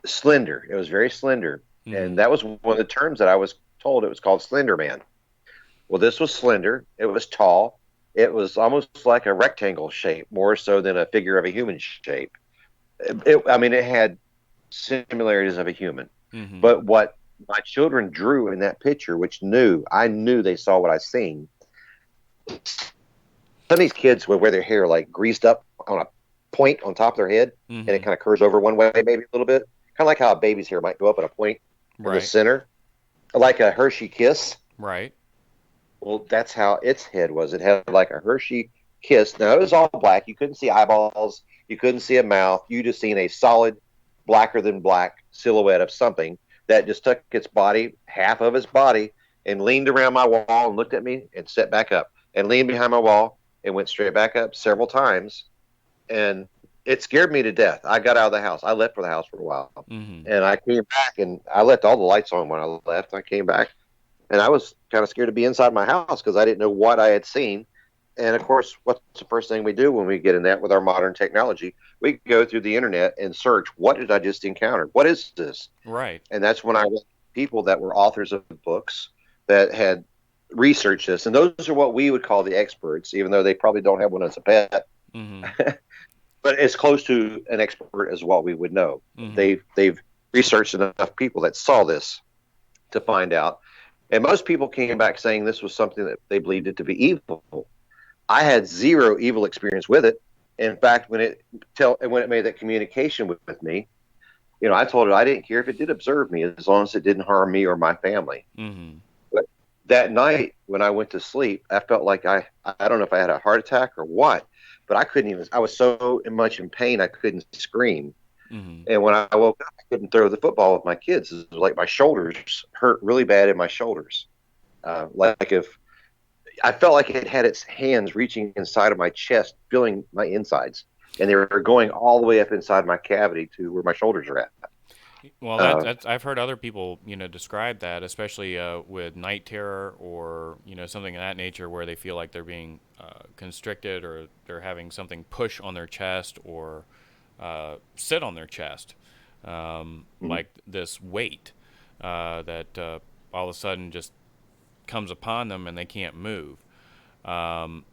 Speaker 2: slender. It was very slender. And
Speaker 1: Mm-hmm.
Speaker 2: that was one of the terms that I was told. It was called Slender Man. Well, this was slender. It was tall. It was almost like a rectangle shape, more so than a figure of a human shape. I mean, it had similarities of a human.
Speaker 1: Mm-hmm.
Speaker 2: But what my children drew in that picture, which I knew they saw what I seen. Some of these kids would wear their hair like greased up on a point on top of their head, and it
Speaker 1: Mm-hmm.
Speaker 2: kind of curves over one way, maybe a little bit. Kind of like how a baby's hair might go up at a point in the
Speaker 1: Right.
Speaker 2: center, like a Hershey kiss.
Speaker 1: Right.
Speaker 2: Well, that's how its head was. It had like a Hershey kiss. Now, it was all black. You couldn't see eyeballs. You couldn't see a mouth. You just seen a solid, blacker than black silhouette of something that just took its body, half of its body, and leaned around my wall and looked at me and set back up and leaned behind my wall and went straight back up several times. And it scared me to death. I got out of the house. I left for the house for a while.
Speaker 1: Mm-hmm.
Speaker 2: And I came back and I left all the lights on when I left. I came back and I was kind of scared to be inside my house because I didn't know what I had seen. And of course, what's the first thing we do when we get in that with our modern technology? We go through the internet and search, what did I just encounter? What is this?
Speaker 1: Right.
Speaker 2: And that's when I went to people that were authors of books that had researched this. And those are what we would call the experts, even though they probably don't have one as a pet.
Speaker 1: Mm-hmm.
Speaker 2: But as close to an expert as what we would know.
Speaker 1: Mm-hmm.
Speaker 2: They've researched enough people that saw this to find out. And most people came back saying this was something that they believed it to be evil. I had zero evil experience with it. In fact, when it made that communication with me, I told it I didn't care if it did observe me as long as it didn't harm me or my family.
Speaker 1: Mm-hmm.
Speaker 2: But that night when I went to sleep, I felt like I don't know if I had a heart attack or what, but I couldn't even. I was so much in pain I couldn't scream.
Speaker 1: Mm-hmm.
Speaker 2: And when I woke up, I couldn't throw the football with my kids. It was like my shoulders hurt really bad in my shoulders. Like if I felt like it had its hands reaching inside of my chest, feeling my insides, and they were going all the way up inside my cavity to where my shoulders are at.
Speaker 1: Well,
Speaker 2: Uh,
Speaker 1: that's I've heard other people, describe that, especially with night terror or something of that nature, where they feel like they're being constricted or they're having something push on their chest or sit on their chest, like this weight that all of a sudden just comes upon them and they can't move. Um,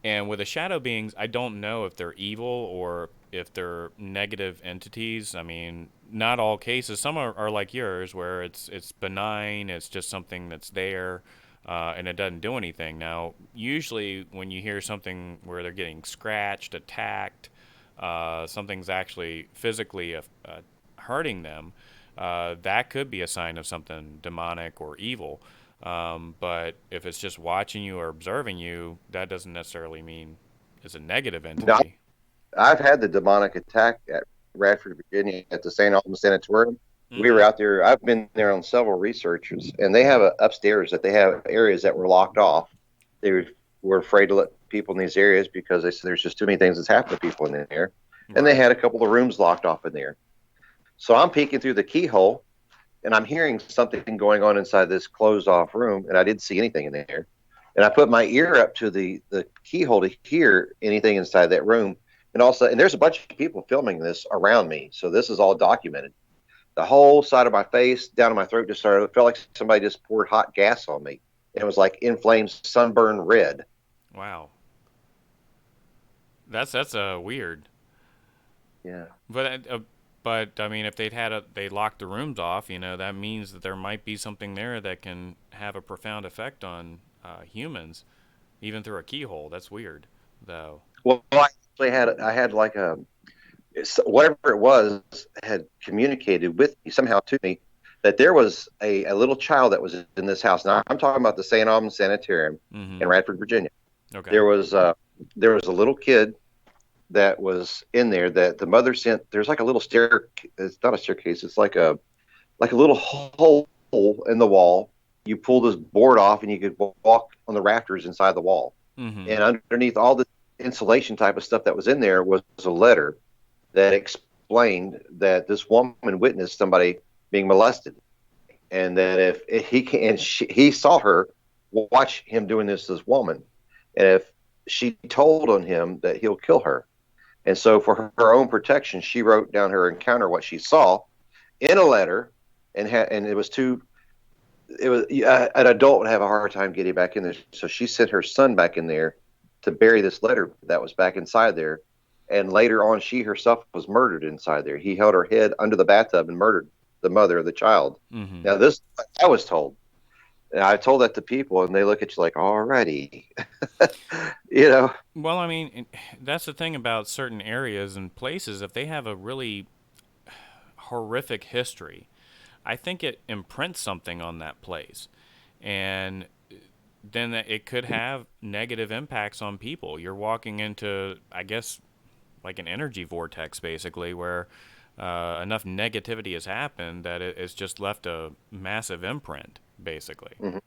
Speaker 1: And with the shadow beings, I don't know if they're evil or if they're negative entities. I mean, not all cases. Some are like yours, where it's benign. It's just something that's there, and it doesn't do anything. Now, usually when you hear something where they're getting scratched, attacked, something's actually physically hurting them, that could be a sign of something demonic or evil. But if it's just watching you or observing you, that doesn't necessarily mean is a negative
Speaker 2: Now,
Speaker 1: entity.
Speaker 2: I've had the demonic attack at Radford, Virginia, at the St. Albans Sanatorium. We were
Speaker 1: Mm-hmm.
Speaker 2: out there. I've been there on several researchers, and they have upstairs that they have areas that were locked off. Were afraid to let people in these areas because they said there's just too many things that's happened to people in there, and they
Speaker 1: Right.
Speaker 2: had a couple of rooms locked off in there. So I'm peeking through the keyhole, and I'm hearing something going on inside this closed off room, and I didn't see anything in there. And I put my ear up to the keyhole to hear anything inside that room. And also, and there's a bunch of people filming this around me, so this is all documented. The whole side of my face, down to my throat, just started. It felt like somebody just poured hot gas on me. It was like inflamed, sunburned red.
Speaker 1: Wow. That's weird.
Speaker 2: Yeah.
Speaker 1: But I mean, if they locked the rooms off, that means that there might be something there that can have a profound effect on humans, even through a keyhole. That's weird, though.
Speaker 2: Well, I had like whatever it was had communicated with me somehow to me that there was a little child that was in this house. Now I'm talking about the St. Albans Sanitarium
Speaker 1: Mm-hmm.
Speaker 2: in Radford, Virginia.
Speaker 1: Okay.
Speaker 2: There was a little kid that was in there that the mother sent. There's like a little stair. It's not a staircase. It's like a little hole in the wall. You pull this board off and you could walk on the rafters inside the wall.
Speaker 1: Mm-hmm.
Speaker 2: And underneath all the insulation type of stuff that was in there was a letter that explained that this woman witnessed somebody being molested, and that if he can, and he saw her watch him doing this to this woman, and if she told on him, that he'll kill her. And so, for her own protection, she wrote down her encounter, what she saw, in a letter, and it was too. It was an adult would have a hard time getting back in there, so she sent her son back in there to bury this letter that was back inside there. And later on, she herself was murdered inside there. He held her head under the bathtub and murdered the mother of the child.
Speaker 1: Mm-hmm.
Speaker 2: Now, this I was told. And I told that to people, and they look at you like, "Alrighty," you know.
Speaker 1: Well, I mean, that's the thing about certain areas and places. If they have a really horrific history, I think it imprints something on that place. And then it could have negative impacts on people. You're walking into, I guess, like an energy vortex, basically, where enough negativity has happened that it's just left a massive imprint, basically.
Speaker 2: Mm-hmm.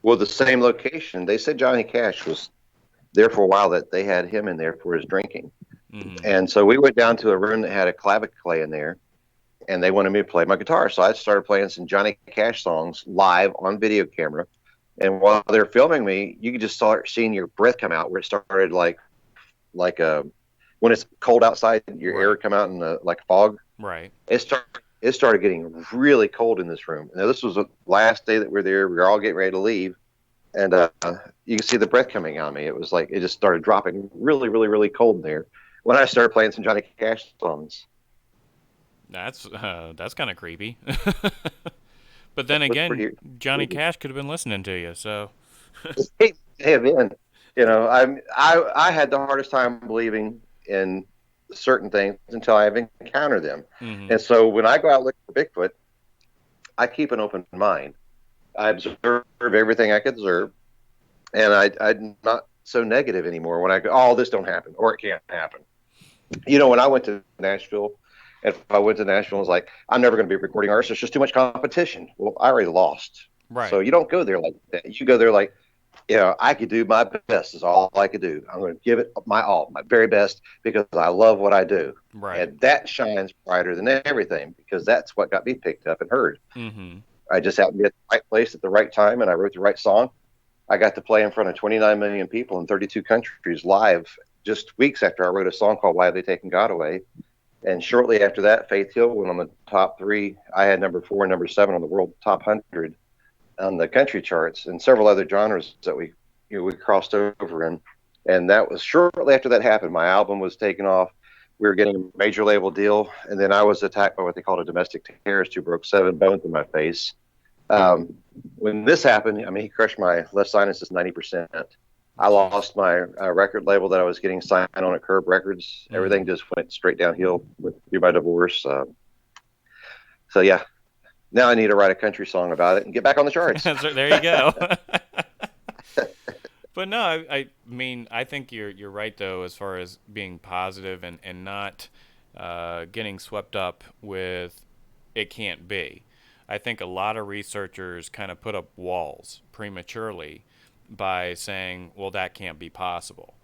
Speaker 2: Well, the same location. They said Johnny Cash was there for a while. That they had him in there for his drinking,
Speaker 1: Mm-hmm.
Speaker 2: and so we went down to a room that had a clavicle in there, and they wanted me to play my guitar. So I started playing some Johnny Cash songs live on video camera. And while they're filming me, you could just start seeing your breath come out, where it started like a when it's cold outside, your air
Speaker 1: Right.
Speaker 2: would come out in like fog.
Speaker 1: Right.
Speaker 2: It started getting really cold in this room. Now this was the last day that we were there. We were all getting ready to leave, and you can see the breath coming on me. It was like it just started dropping really, really, really cold in there when I started playing some Johnny Cash songs.
Speaker 1: That's kind of creepy. But then
Speaker 2: It was
Speaker 1: again,
Speaker 2: pretty.
Speaker 1: Johnny Cash could have been listening to you. So.
Speaker 2: Hey, may have been. I had the hardest time believing in certain things until I've encountered them.
Speaker 1: Mm-hmm.
Speaker 2: And so when I go out looking for Bigfoot, I keep an open mind. I observe everything I can observe, and I'm not so negative anymore when I go, oh, this don't happen, or it can't happen. When I went to Nashville, if I went to Nashville and was like, I'm never going to be a recording artist, there's just too much competition. Well, I already lost.
Speaker 1: Right.
Speaker 2: So you don't go there like that. You go there like, I could do my best is all I could do. I'm going to give it my all, my very best, because I love what I do.
Speaker 1: Right.
Speaker 2: And that shines brighter than everything, because that's what got me picked up and heard.
Speaker 1: Mm-hmm.
Speaker 2: I just happened to be at the right place at the right time, and I wrote the right song. I got to play in front of 29 million people in 32 countries live just weeks after I wrote a song called Why Have They Taken God Away? And shortly after that, Faith Hill went on the top 3. I had number 4 and number 7 on the world top 100 on the country charts, and several other genres that we crossed over in. And that was shortly after that happened. My album was taken off. We were getting a major label deal, and then I was attacked by what they called a domestic terrorist who broke 7 bones in my face. When this happened, I mean, he crushed my left sinus 90%. I lost my record label that I was getting signed on at Curb Records. Everything just went straight downhill through my divorce. So yeah, now I need to write a country song about it and get back on the charts.
Speaker 1: There you go. But no, I mean, I think you're right though, as far as being positive and not getting swept up with it can't be. I think a lot of researchers kind of put up walls prematurely by saying, well, that can't be possible.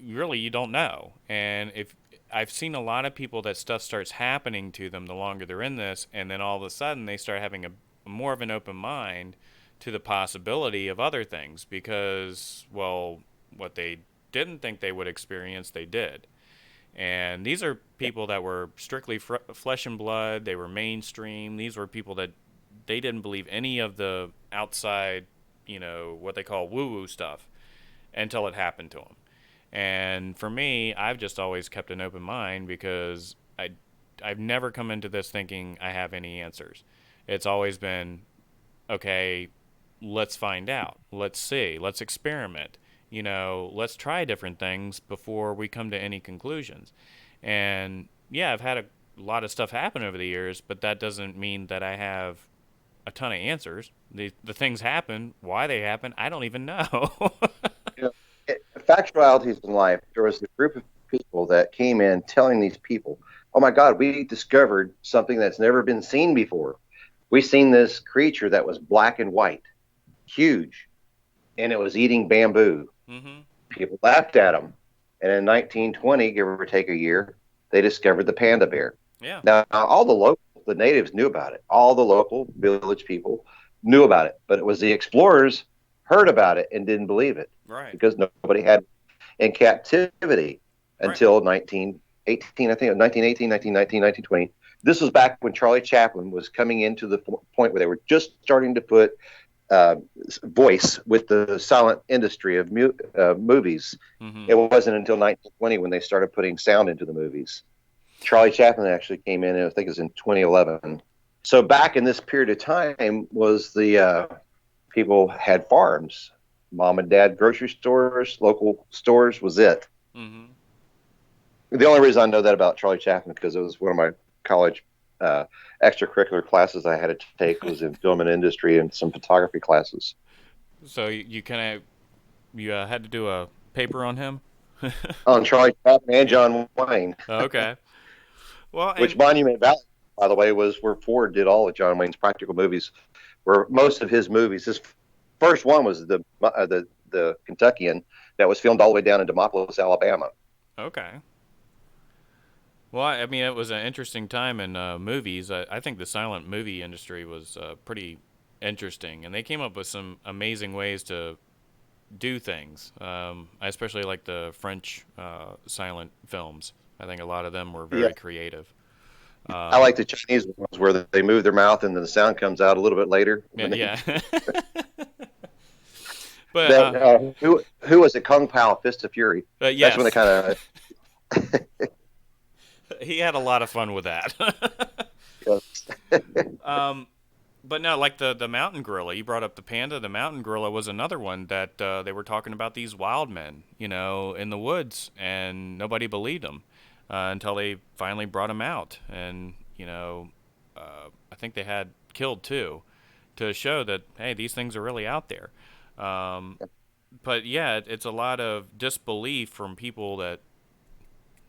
Speaker 1: Really, you don't know. And if I've seen a lot of people that stuff starts happening to them the longer they're in this, and then all of a sudden they start having a more of an open mind to the possibility of other things because, well, what they didn't think they would experience, they did. And these are people that were strictly flesh and blood. They were mainstream. These were people that they didn't believe any of the outside, what they call woo-woo stuff until it happened to them. And for me, I've just always kept an open mind because I've never come into this thinking I have any answers. It's always been, okay, let's find out. Let's see. Let's experiment. Let's try different things before we come to any conclusions. And yeah, I've had a lot of stuff happen over the years, but that doesn't mean that I have a ton of answers. The things happen. Why they happen, I don't even know.
Speaker 2: Factualities in life. There was a group of people that came in telling these people, "Oh my God, we discovered something that's never been seen before. We seen this creature that was black and white, huge, and it was eating bamboo."
Speaker 1: Mm-hmm.
Speaker 2: People laughed at them, and in 1920, give or take a year, they discovered the panda bear.
Speaker 1: Yeah.
Speaker 2: Now, the natives knew about it. All the local village people knew about it, but it was the explorers heard about it and didn't believe it.
Speaker 1: Right.
Speaker 2: Because nobody had in captivity until 1918, I think, 1918, 1919, 1920. This was back when Charlie Chaplin was coming into the point where they were just starting to put voice with the silent industry of movies.
Speaker 1: Mm-hmm.
Speaker 2: It wasn't until 1920 when they started putting sound into the movies. Charlie Chaplin actually came in, I think it was in 2011. So back in this period of time was the people had farms. Mom and dad grocery stores, local stores was it.
Speaker 1: Mm-hmm.
Speaker 2: The only reason I know that about Charlie Chaplin because it was one of my college extracurricular classes I had to take was in film and industry and some photography classes.
Speaker 1: So you kind of had to do a paper on him?
Speaker 2: On Charlie Chaplin and John Wayne.
Speaker 1: Okay. Well,
Speaker 2: which Monument Valley, by the way, was where Ford did all of John Wayne's practical movies. Where most of his movies, his first one was the Kentuckian that was filmed all the way down in Demopolis, Alabama.
Speaker 1: Okay. Well, I mean, it was an interesting time in movies. I think the silent movie industry was pretty interesting, and they came up with some amazing ways to do things. I especially like the French silent films. I think a lot of them were very creative.
Speaker 2: I like the Chinese ones where they move their mouth and then the sound comes out a little bit later.
Speaker 1: Yeah. But
Speaker 2: who was it? Kung Pao, Fist of Fury.
Speaker 1: Yes.
Speaker 2: That's when they kind of.
Speaker 1: He had a lot of fun with that. But no, like the mountain gorilla. You brought up the panda. The mountain gorilla was another one that they were talking about these wild men, in the woods, and nobody believed them until they finally brought them out. And I think they had killed two to show that hey, these things are really out there. But yeah, it's a lot of disbelief from people that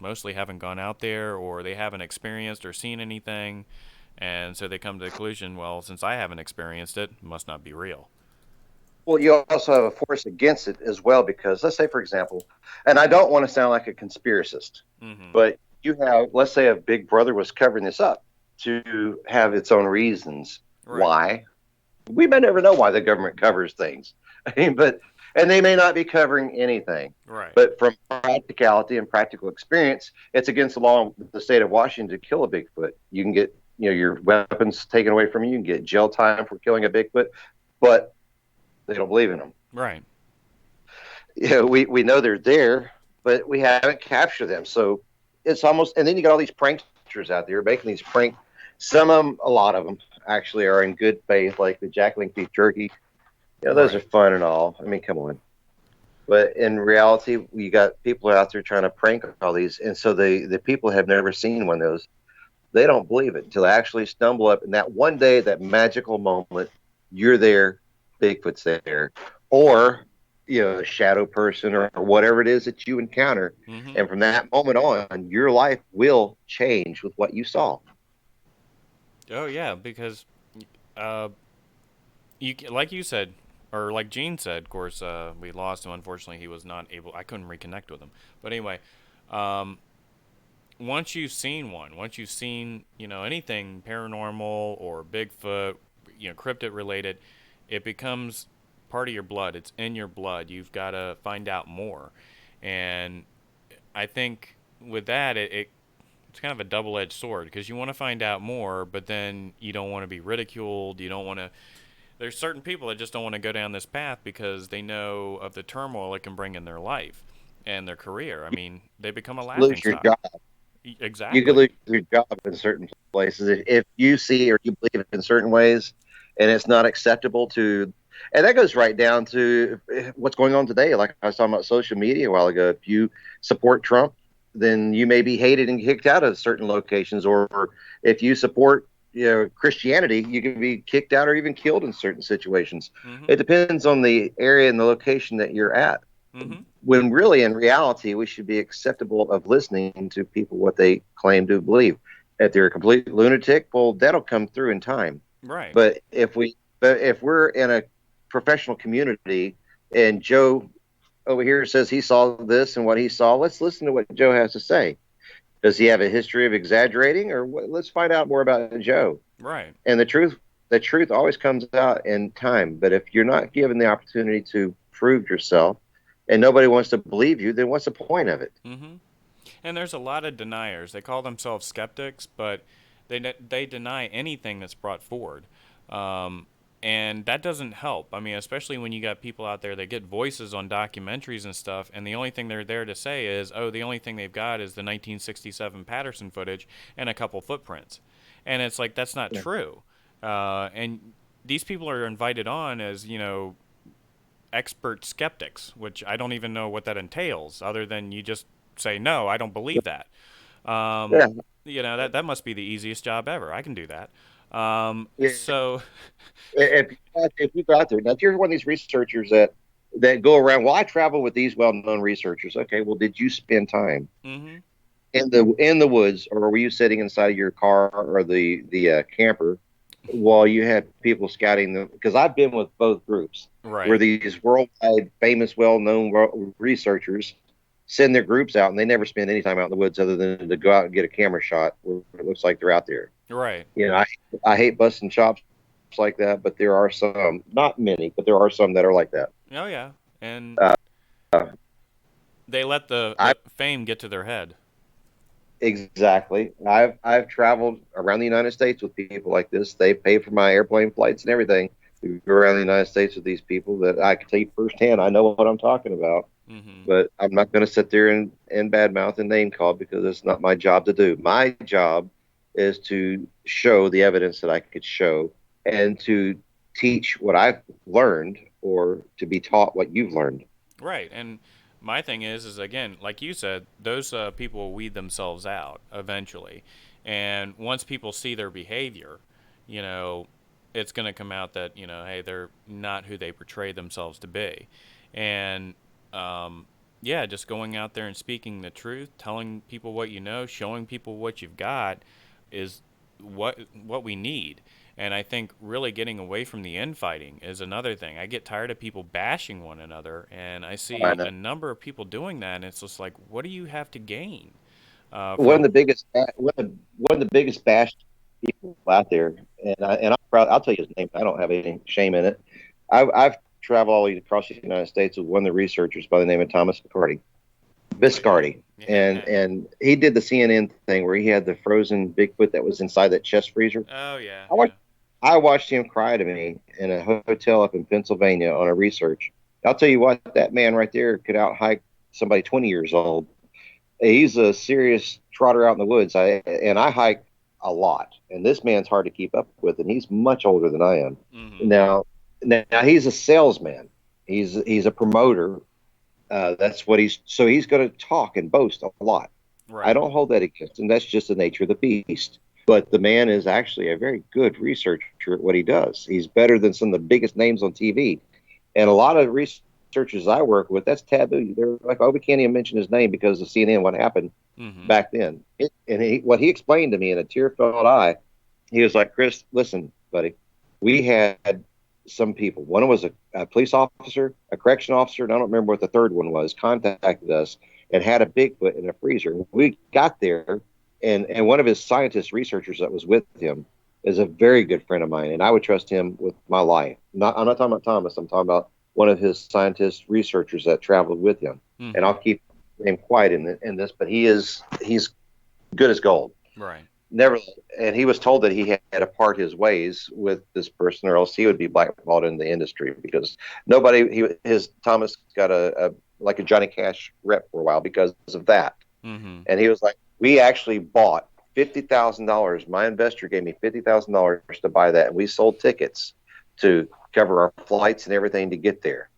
Speaker 1: mostly haven't gone out there or they haven't experienced or seen anything. And so they come to the conclusion, well, since I haven't experienced it, it must not be real.
Speaker 2: Well, you also have a force against it as well, because let's say, for example, and I don't want to sound like a conspiracist, but you have, let's say a big brother was covering this up to have its own reasons. Right. Why? We may never know why the government covers things. And they may not be covering anything.
Speaker 1: Right.
Speaker 2: But from practicality and practical experience, it's against the law in the state of Washington to kill a Bigfoot. You can get your weapons taken away from you. You can get jail time for killing a Bigfoot, but they don't believe in them.
Speaker 1: Right.
Speaker 2: We know they're there, but we haven't captured them. So it's almost, and then you got all these pranksters out there making these prank. Some of them, a lot of them actually are in good faith, like the Jackling beef jerky. Those are fun and all. I mean, come on. But in reality, you got people out there trying to prank all these. And so the people have never seen one of those. They don't believe it until they actually stumble up. And that one day, that magical moment, you're there, Bigfoot's there. Or a shadow person or whatever it is that you encounter.
Speaker 1: Mm-hmm.
Speaker 2: And from that moment on, your life will change with what you saw.
Speaker 1: Oh yeah, because uh, like you said, or like Gene said, of course, we lost him. Unfortunately, he was not able. I couldn't reconnect with him. But anyway, um, once you've seen one, once you've seen anything paranormal or Bigfoot, cryptid related, it becomes part of your blood. It's in your blood. You've got to find out more, and I think with that, it's kind of a double-edged sword because you want to find out more, but then you don't want to be ridiculed. You don't want to. There's certain people that just don't want to go down this path because they know of the turmoil it can bring in their life and their career. I mean, they become a laughing
Speaker 2: Lose your
Speaker 1: stock.
Speaker 2: job. You could
Speaker 1: Exactly.
Speaker 2: lose your job in certain places if you see or you believe in certain ways, and it's not acceptable to. And that goes right down to what's going on today. Like I was talking about social media a while ago. If you support Trump, then you may be hated and kicked out of certain locations. Or if you support Christianity, you can be kicked out or even killed in certain situations.
Speaker 1: Mm-hmm.
Speaker 2: It depends on the area and the location that you're at.
Speaker 1: Mm-hmm.
Speaker 2: When really in reality we should be acceptable of listening to people what they claim to believe. If they're a complete lunatic, well, that'll come through in time.
Speaker 1: Right.
Speaker 2: But if we're in a professional community and Joe over here says he saw this and what he saw, let's listen to what Joe has to say. Does he have a history of exaggerating, or what? Let's find out more about Joe.
Speaker 1: Right.
Speaker 2: And the truth always comes out in time. But if you're not given the opportunity to prove yourself, and nobody wants to believe you, then what's the point of it?
Speaker 1: Mm-hmm. And there's a lot of deniers. They call themselves skeptics, but they deny anything that's brought forward. Um, and that doesn't help. I mean, especially when you got people out there that get voices on documentaries and stuff, and the only thing they're there to say is, oh, the only thing they've got is the 1967 Patterson footage and a couple footprints. And it's like, that's not true. And these people are invited on as, expert skeptics, which I don't even know what that entails, other than you just say, no, I don't believe that. Um,
Speaker 2: Yeah,
Speaker 1: that must be the easiest job ever. I can do that.
Speaker 2: yeah.
Speaker 1: So,
Speaker 2: If you go out there now, if you're one of these researchers that go around, well, I travel with these well-known researchers. Okay, well, did you spend time
Speaker 1: mm-hmm,
Speaker 2: in the woods, or were you sitting inside of your car or the camper while you had people scouting them? Because I've been with both groups where
Speaker 1: right,
Speaker 2: these worldwide famous, well-known researchers send their groups out, and they never spend any time out in the woods other than to go out and get a camera shot where it looks like they're out there.
Speaker 1: right.
Speaker 2: I hate busting chops like that, but there are some, not many, but there are some that are like that.
Speaker 1: Oh yeah, and
Speaker 2: Uh,
Speaker 1: they let the
Speaker 2: I
Speaker 1: fame get to their head.
Speaker 2: Exactly. I've traveled around the United States with people like this. They pay for my airplane flights and everything to go around the United States with these people that I can tell you firsthand. I know what I'm talking about,
Speaker 1: Mm-hmm.
Speaker 2: but I'm not going to sit there and badmouth and name call because it's not my job to do. My job is to show the evidence that I could show and to teach what I've learned or to be taught what you've learned.
Speaker 1: Right, and my thing is again, like you said, those people will weed themselves out eventually, and once people see their behavior, you know, it's going to come out that hey, they're not who they portray themselves to be, and yeah, just going out there and speaking the truth, telling people what you know, showing people what you've got, is what we need. And I think really getting away from the infighting is another thing. I get tired of people bashing one another, and I
Speaker 2: I
Speaker 1: see
Speaker 2: know.
Speaker 1: a number of people doing that, and it's just like, what do you have to gain
Speaker 2: one of
Speaker 1: from?
Speaker 2: the biggest one of the biggest bashed people out there, and I'll tell you his name. I don't have any shame in it. I've traveled all across the United States with one of the researchers by the name of Thomas
Speaker 1: Oh yeah,
Speaker 2: Viscardi, and
Speaker 1: yeah.
Speaker 2: and he did the CNN thing where he had the frozen Bigfoot that was inside that chest freezer.
Speaker 1: Oh yeah,
Speaker 2: I
Speaker 1: yeah.
Speaker 2: watched I watched him cry to me in a hotel up in Pennsylvania on a research. I'll tell you what, that man right there could out hike somebody 20 years old. He's a serious trotter out in the woods. I hike a lot, and this man's hard to keep up with, and he's much older than I am.
Speaker 1: Mm-hmm.
Speaker 2: Now he's a salesman. He's a promoter. That's what he's going to talk and boast a lot. I
Speaker 1: Right.
Speaker 2: don't hold that against him. That's just the nature of the beast. But the man is actually a very good researcher at what he does. He's better than some of the biggest names on TV. And a lot of researchers I work with, that's taboo. They're like, oh, we can't even mention his name because of CNN, what happened
Speaker 1: Mm-hmm.
Speaker 2: back then. What he explained to me in a tear-filled eye, he was like, Chris, listen, buddy, we had some people. One was a police officer, a correction officer, and I don't remember what the third one was, contacted us and had a Bigfoot in a freezer. We got there, and one of his scientist researchers that was with him is a very good friend of mine, and I would trust him with my life. I'm not talking about Thomas. I'm talking about one of his scientist researchers that traveled with him.
Speaker 1: Mm-hmm.
Speaker 2: And I'll keep him quiet in this, but he's good as gold.
Speaker 1: Right.
Speaker 2: Never, and he was told that he had to part his ways with this person, or else he would be blackballed in the industry because Thomas got a like a Johnny Cash rep for a while because of that.
Speaker 1: Mm-hmm.
Speaker 2: And he was like, we actually bought $50,000. My investor gave me $50,000 to buy that, and we sold tickets to cover our flights and everything to get there.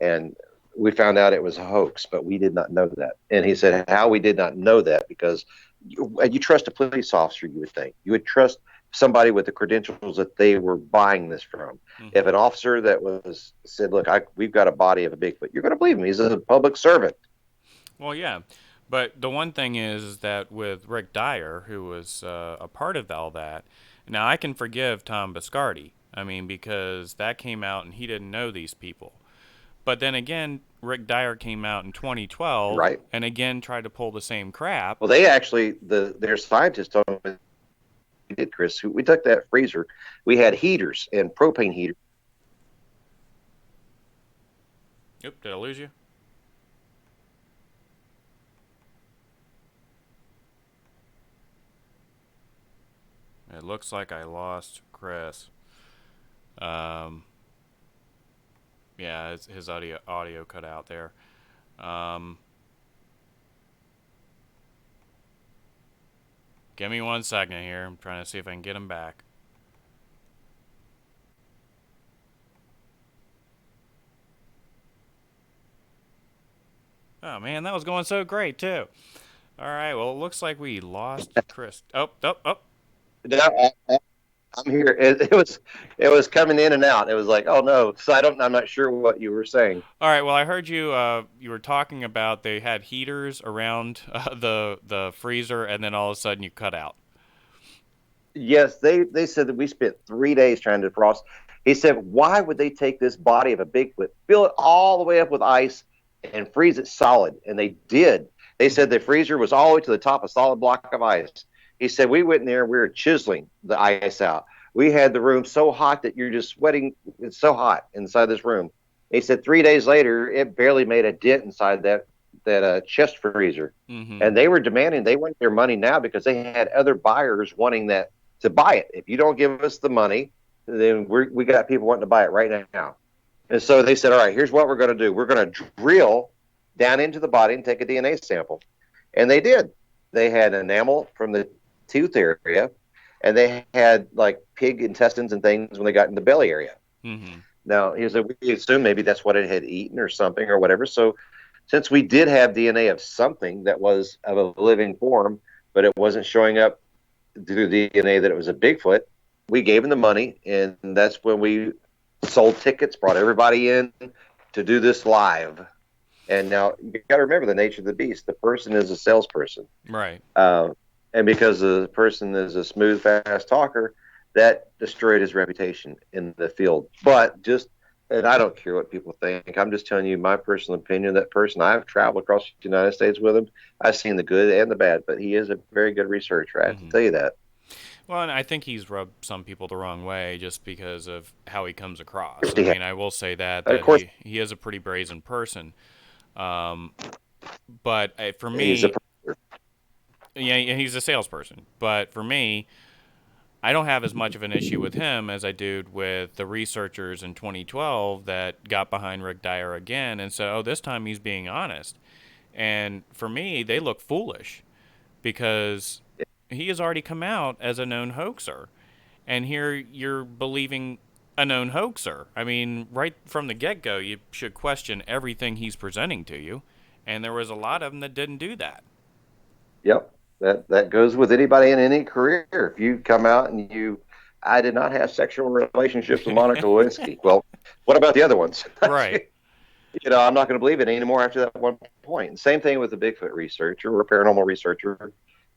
Speaker 2: And we found out it was a hoax, but we did not know that. And he said how we did not know that because you trust a police officer, you would think. You would trust somebody with the credentials that they were buying this from. Mm-hmm. If an officer that said, look, we've got a body of a Bigfoot, you're going to believe him. He's a public servant.
Speaker 1: Well, yeah. But the one thing is that with Rick Dyer, who was a part of all that, now I can forgive Tom Biscardi. I mean, because that came out and he didn't know these people. But then again, Rick Dyer came out in 2012
Speaker 2: right.
Speaker 1: and again tried to pull the same crap.
Speaker 2: Well, they actually, their scientists told me, we did, Chris, we took that freezer. We had heaters and propane heaters.
Speaker 1: Oop, did I lose you? It looks like I lost Chris. Yeah, his audio cut out there. Give me 1 second here. I'm trying to see if I can get him back. Oh man, that was going so great too. All right, well it looks like we lost Chris. Oh.
Speaker 2: No, I'm here. It was coming in and out. It was like, oh no. So I'm not sure what you were saying.
Speaker 1: All right. Well, I heard you. You were talking about they had heaters around the freezer, and then all of a sudden you cut out.
Speaker 2: Yes, they said that we spent 3 days trying to defrost. He said, why would they take this body of a Bigfoot, fill it all the way up with ice, and freeze it solid? And they did. They said the freezer was all the way to the top, a solid block of ice. He said, we went in there, we were chiseling the ice out. We had the room so hot that you're just sweating. It's so hot inside this room. He said 3 days later, it barely made a dent inside that chest freezer. Mm-hmm. And they were demanding, they want their money now because they had other buyers wanting that to buy it. If you don't give us the money, then we got people wanting to buy it right now. And so they said, all right, here's what we're going to do. We're going to drill down into the body and take a DNA sample. And they did. They had enamel from the tooth area, and they had like pig intestines and things when they got in the belly area. Mm-hmm. Now, he said, we assumed maybe that's what it had eaten or something or whatever. So since we did have DNA of something that was of a living form, but it wasn't showing up through DNA that it was a Bigfoot, we gave him the money, and that's when we sold tickets, brought everybody in to do this live. And now you got to remember the nature of the beast. The person is a salesperson.
Speaker 1: Right.
Speaker 2: And because the person is a smooth, fast talker, that destroyed his reputation in the field. And I don't care what people think. I'm just telling you my personal opinion. That person, I've traveled across the United States with him. I've seen the good and the bad, but he is a very good researcher. I have to tell you that.
Speaker 1: Well, and I think he's rubbed some people the wrong way just because of how he comes across. I mean, I will say that
Speaker 2: of course.
Speaker 1: He is a pretty brazen person. But for me, he's a salesperson. But for me, I don't have as much of an issue with him as I do with the researchers in 2012 that got behind Rick Dyer again and said, oh, this time he's being honest. And for me, they look foolish because he has already come out as a known hoaxer. And here you're believing a known hoaxer. I mean, right from the get-go, you should question everything he's presenting to you. And there was a lot of them that didn't do that.
Speaker 2: Yep. That goes with anybody in any career. If you come out and I did not have sexual relationships with Monica Lewinsky. Well, what about the other ones?
Speaker 1: Right.
Speaker 2: I'm not going to believe it anymore after that one point. And same thing with a Bigfoot researcher or a paranormal researcher.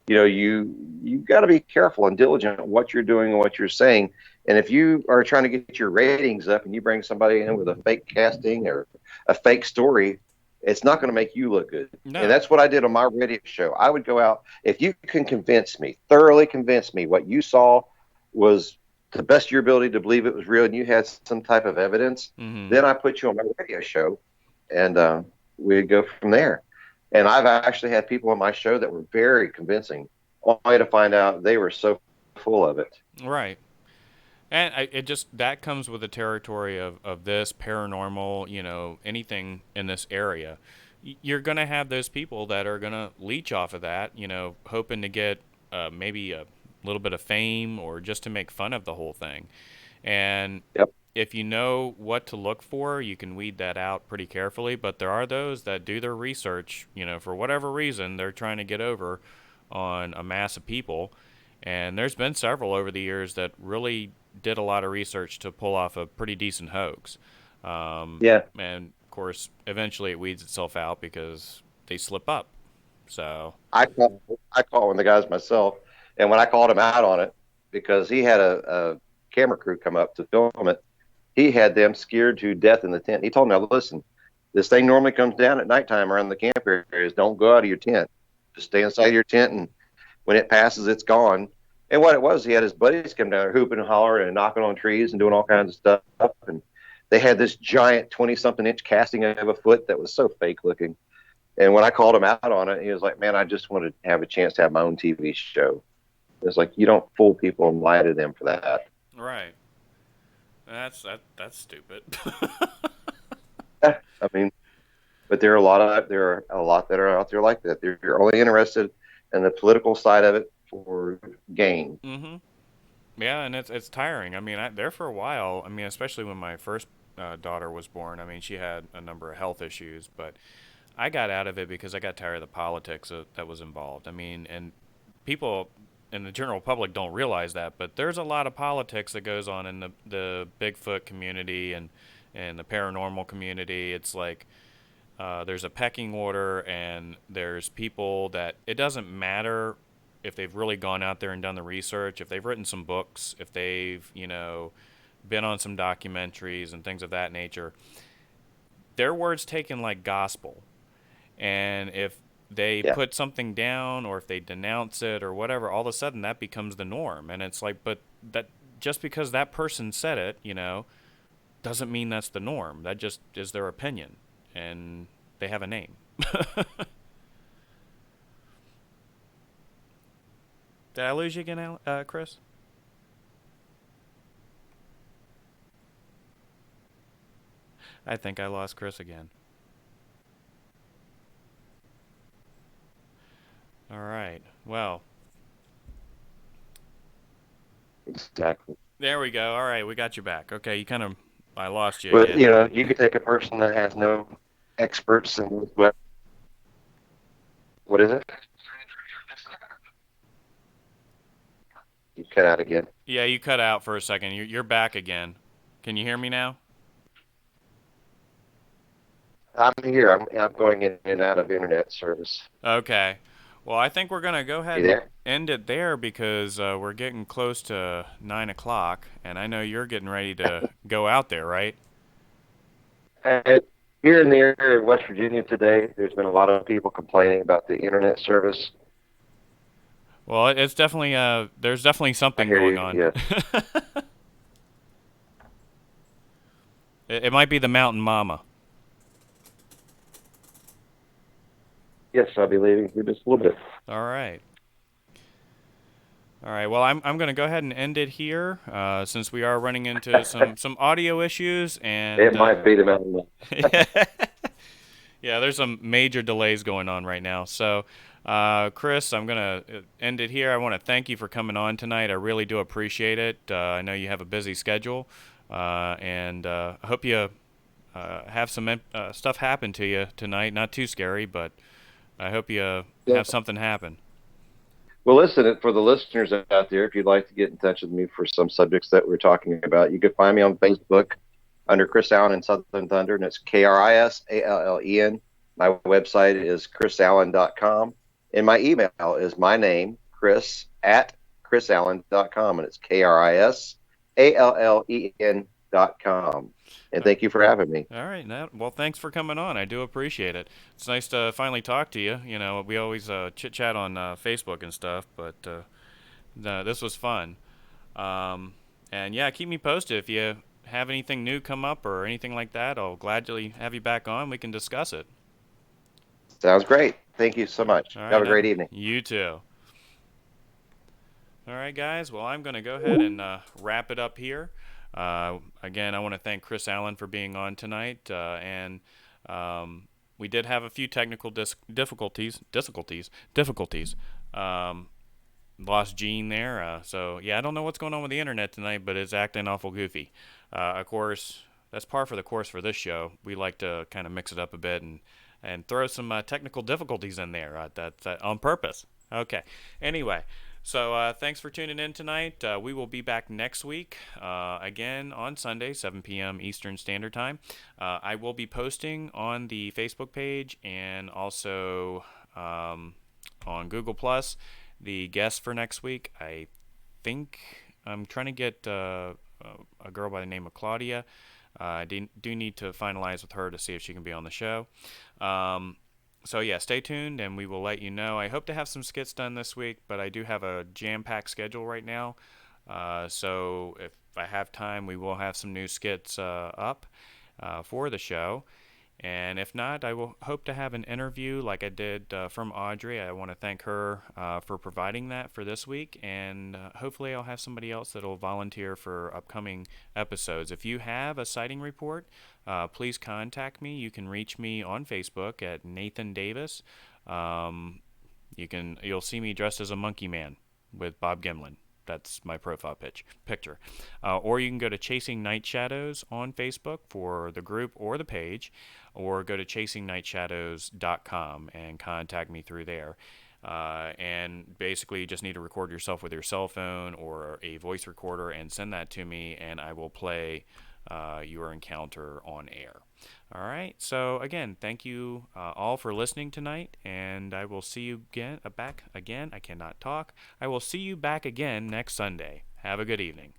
Speaker 2: You got to be careful and diligent on what you're doing and what you're saying. And if you are trying to get your ratings up and you bring somebody in with a fake casting or a fake story, it's not going to make you look good. And
Speaker 1: No.
Speaker 2: that's what I did on my radio show. I would go out, if you can convince me, thoroughly convince me what you saw was to the best of your ability to believe it was real and you had some type of evidence,
Speaker 1: Mm-hmm.
Speaker 2: then I put you on my radio show and we'd go from there. And I've actually had people on my show that were very convincing, only to find out they were so full of it.
Speaker 1: Right. And it just, that comes with the territory of this paranormal, anything in this area. You're going to have those people that are going to leech off of that, hoping to get maybe a little bit of fame or just to make fun of the whole thing. And
Speaker 2: Yep.
Speaker 1: if you know what to look for, you can weed that out pretty carefully. But there are those that do their research, for whatever reason, they're trying to get over on a mass of people. And there's been several over the years that really did a lot of research to pull off a pretty decent hoax.
Speaker 2: Yeah.
Speaker 1: And of course, eventually it weeds itself out because they slip up. So
Speaker 2: I call one of the guys myself, and when I called him out on it, because he had a camera crew come up to film it, he had them scared to death in the tent. He told me, listen, this thing normally comes down at nighttime around the camp areas. Don't go out of your tent. Just stay inside your tent, and when it passes, it's gone. And what it was, he had his buddies come down there hooping and hollering and knocking on trees and doing all kinds of stuff. And they had this giant 20-something inch casting of a foot that was so fake looking. And when I called him out on it, he was like, man, I just wanted to have a chance to have my own TV show. It's like, you don't fool people and lie to them for that.
Speaker 1: right, that's stupid.
Speaker 2: I mean, but there are a lot that are out there like that. They're only interested in the political side of it for gain.
Speaker 1: Mm-hmm. Yeah, and it's tiring. I mean, there for a while. I mean, especially when my first daughter was born. I mean, she had a number of health issues, but I got out of it because I got tired of the politics that was involved. I mean, and people in the general public don't realize that, but there's a lot of politics that goes on in the Bigfoot community and the paranormal community. It's like there's a pecking order, and there's people that it doesn't matter if they've really gone out there and done the research, if they've written some books, if they've, been on some documentaries and things of that nature. Their word's taken like gospel. And if they put something down or if they denounce it or whatever, all of a sudden that becomes the norm. And it's like, but that just because that person said it, doesn't mean that's the norm. That just is their opinion. And they have a name. Did I lose you again, Chris? I think I lost Chris again. All right. Well,
Speaker 2: Exactly.
Speaker 1: there we go. All right, we got you back. Okay, I lost you
Speaker 2: But
Speaker 1: again.
Speaker 2: you could take a person that has no experts in what is it? You cut out again.
Speaker 1: Yeah, you cut out for a second. You're back again. Can you hear me now?
Speaker 2: I'm here. I'm going in and out of internet service.
Speaker 1: Okay. Well, I think we're gonna go ahead
Speaker 2: You
Speaker 1: and
Speaker 2: there?
Speaker 1: end it there because we're getting close to 9 o'clock, and I know you're getting ready to go out there, right?
Speaker 2: Uh, Here in the area of West Virginia today, there's been a lot of people complaining about the internet service.
Speaker 1: Well, it's definitely there's definitely
Speaker 2: I
Speaker 1: something
Speaker 2: hear
Speaker 1: going
Speaker 2: you.
Speaker 1: on.
Speaker 2: Yes.
Speaker 1: It might be the Mountain Mama.
Speaker 2: Yes, I'll be leaving here just a little bit.
Speaker 1: All right. All right. Well, I'm going to go ahead and end it here since we are running into some audio issues and
Speaker 2: It might be the mountain.
Speaker 1: yeah, there's some major delays going on right now. So, Chris, I'm going to end it here. I want to thank you for coming on tonight. I really do appreciate it. I know you have a busy schedule, and I hope you have some stuff happen to you tonight. Not too scary, but I hope you have something happen.
Speaker 2: Well, listen, for the listeners out there, if you'd like to get in touch with me for some subjects that we're talking about, you can find me on Facebook. under Chris Allen and Southern Thunder, and it's KRISALLEN. My website is chrisallen.com, and my email is my name, Chris, at chrisallen.com, and it's KRISALLEN.com. And thank you for having me.
Speaker 1: All right. Well, thanks for coming on. I do appreciate it. It's nice to finally talk to you. You know, we always chit-chat on Facebook and stuff, but this was fun. And yeah, keep me posted if you have anything new come up or anything like that. I'll gladly have you back on. We can discuss it.
Speaker 2: Sounds great. Thank you so much.
Speaker 1: All right,
Speaker 2: Have a great evening.
Speaker 1: You too. All right, guys. Well, I'm going to go ahead and wrap it up here. Again, I want to thank Chris Allen for being on tonight. And we did have a few technical difficulties. Lost Gene there. So, yeah, I don't know what's going on with the internet tonight, but it's acting awful goofy. Of course, that's par for the course for this show. We like to kind of mix it up a bit and throw some technical difficulties in there. That's on purpose. Okay. Anyway, so thanks for tuning in tonight. We will be back next week, again on Sunday, 7 p.m. Eastern Standard Time. I will be posting on the Facebook page and also on Google Plus the guest for next week. I think I'm trying to get a girl by the name of Claudia. I do need to finalize with her to see if she can be on the show. So yeah, stay tuned and we will let you know. I hope to have some skits done this week, but I do have a jam-packed schedule right now. So if I have time, we will have some new skits up for the show. And if not, I will hope to have an interview like I did from Audrey. I want to thank her for providing that for this week. And hopefully I'll have somebody else that will volunteer for upcoming episodes. If you have a sighting report, please contact me. You can reach me on Facebook at Nathan Davis. You'll see me dressed as a monkey man with Bob Gimlin. That's my profile picture. Or you can go to Chasing Night Shadows on Facebook for the group or the page, or go to chasingnightshadows.com and contact me through there. And basically you just need to record yourself with your cell phone or a voice recorder and send that to me, and I will play your encounter on air. All right. So again, thank you all for listening tonight, and I will see you back again. I cannot talk. I will see you back again next Sunday. Have a good evening.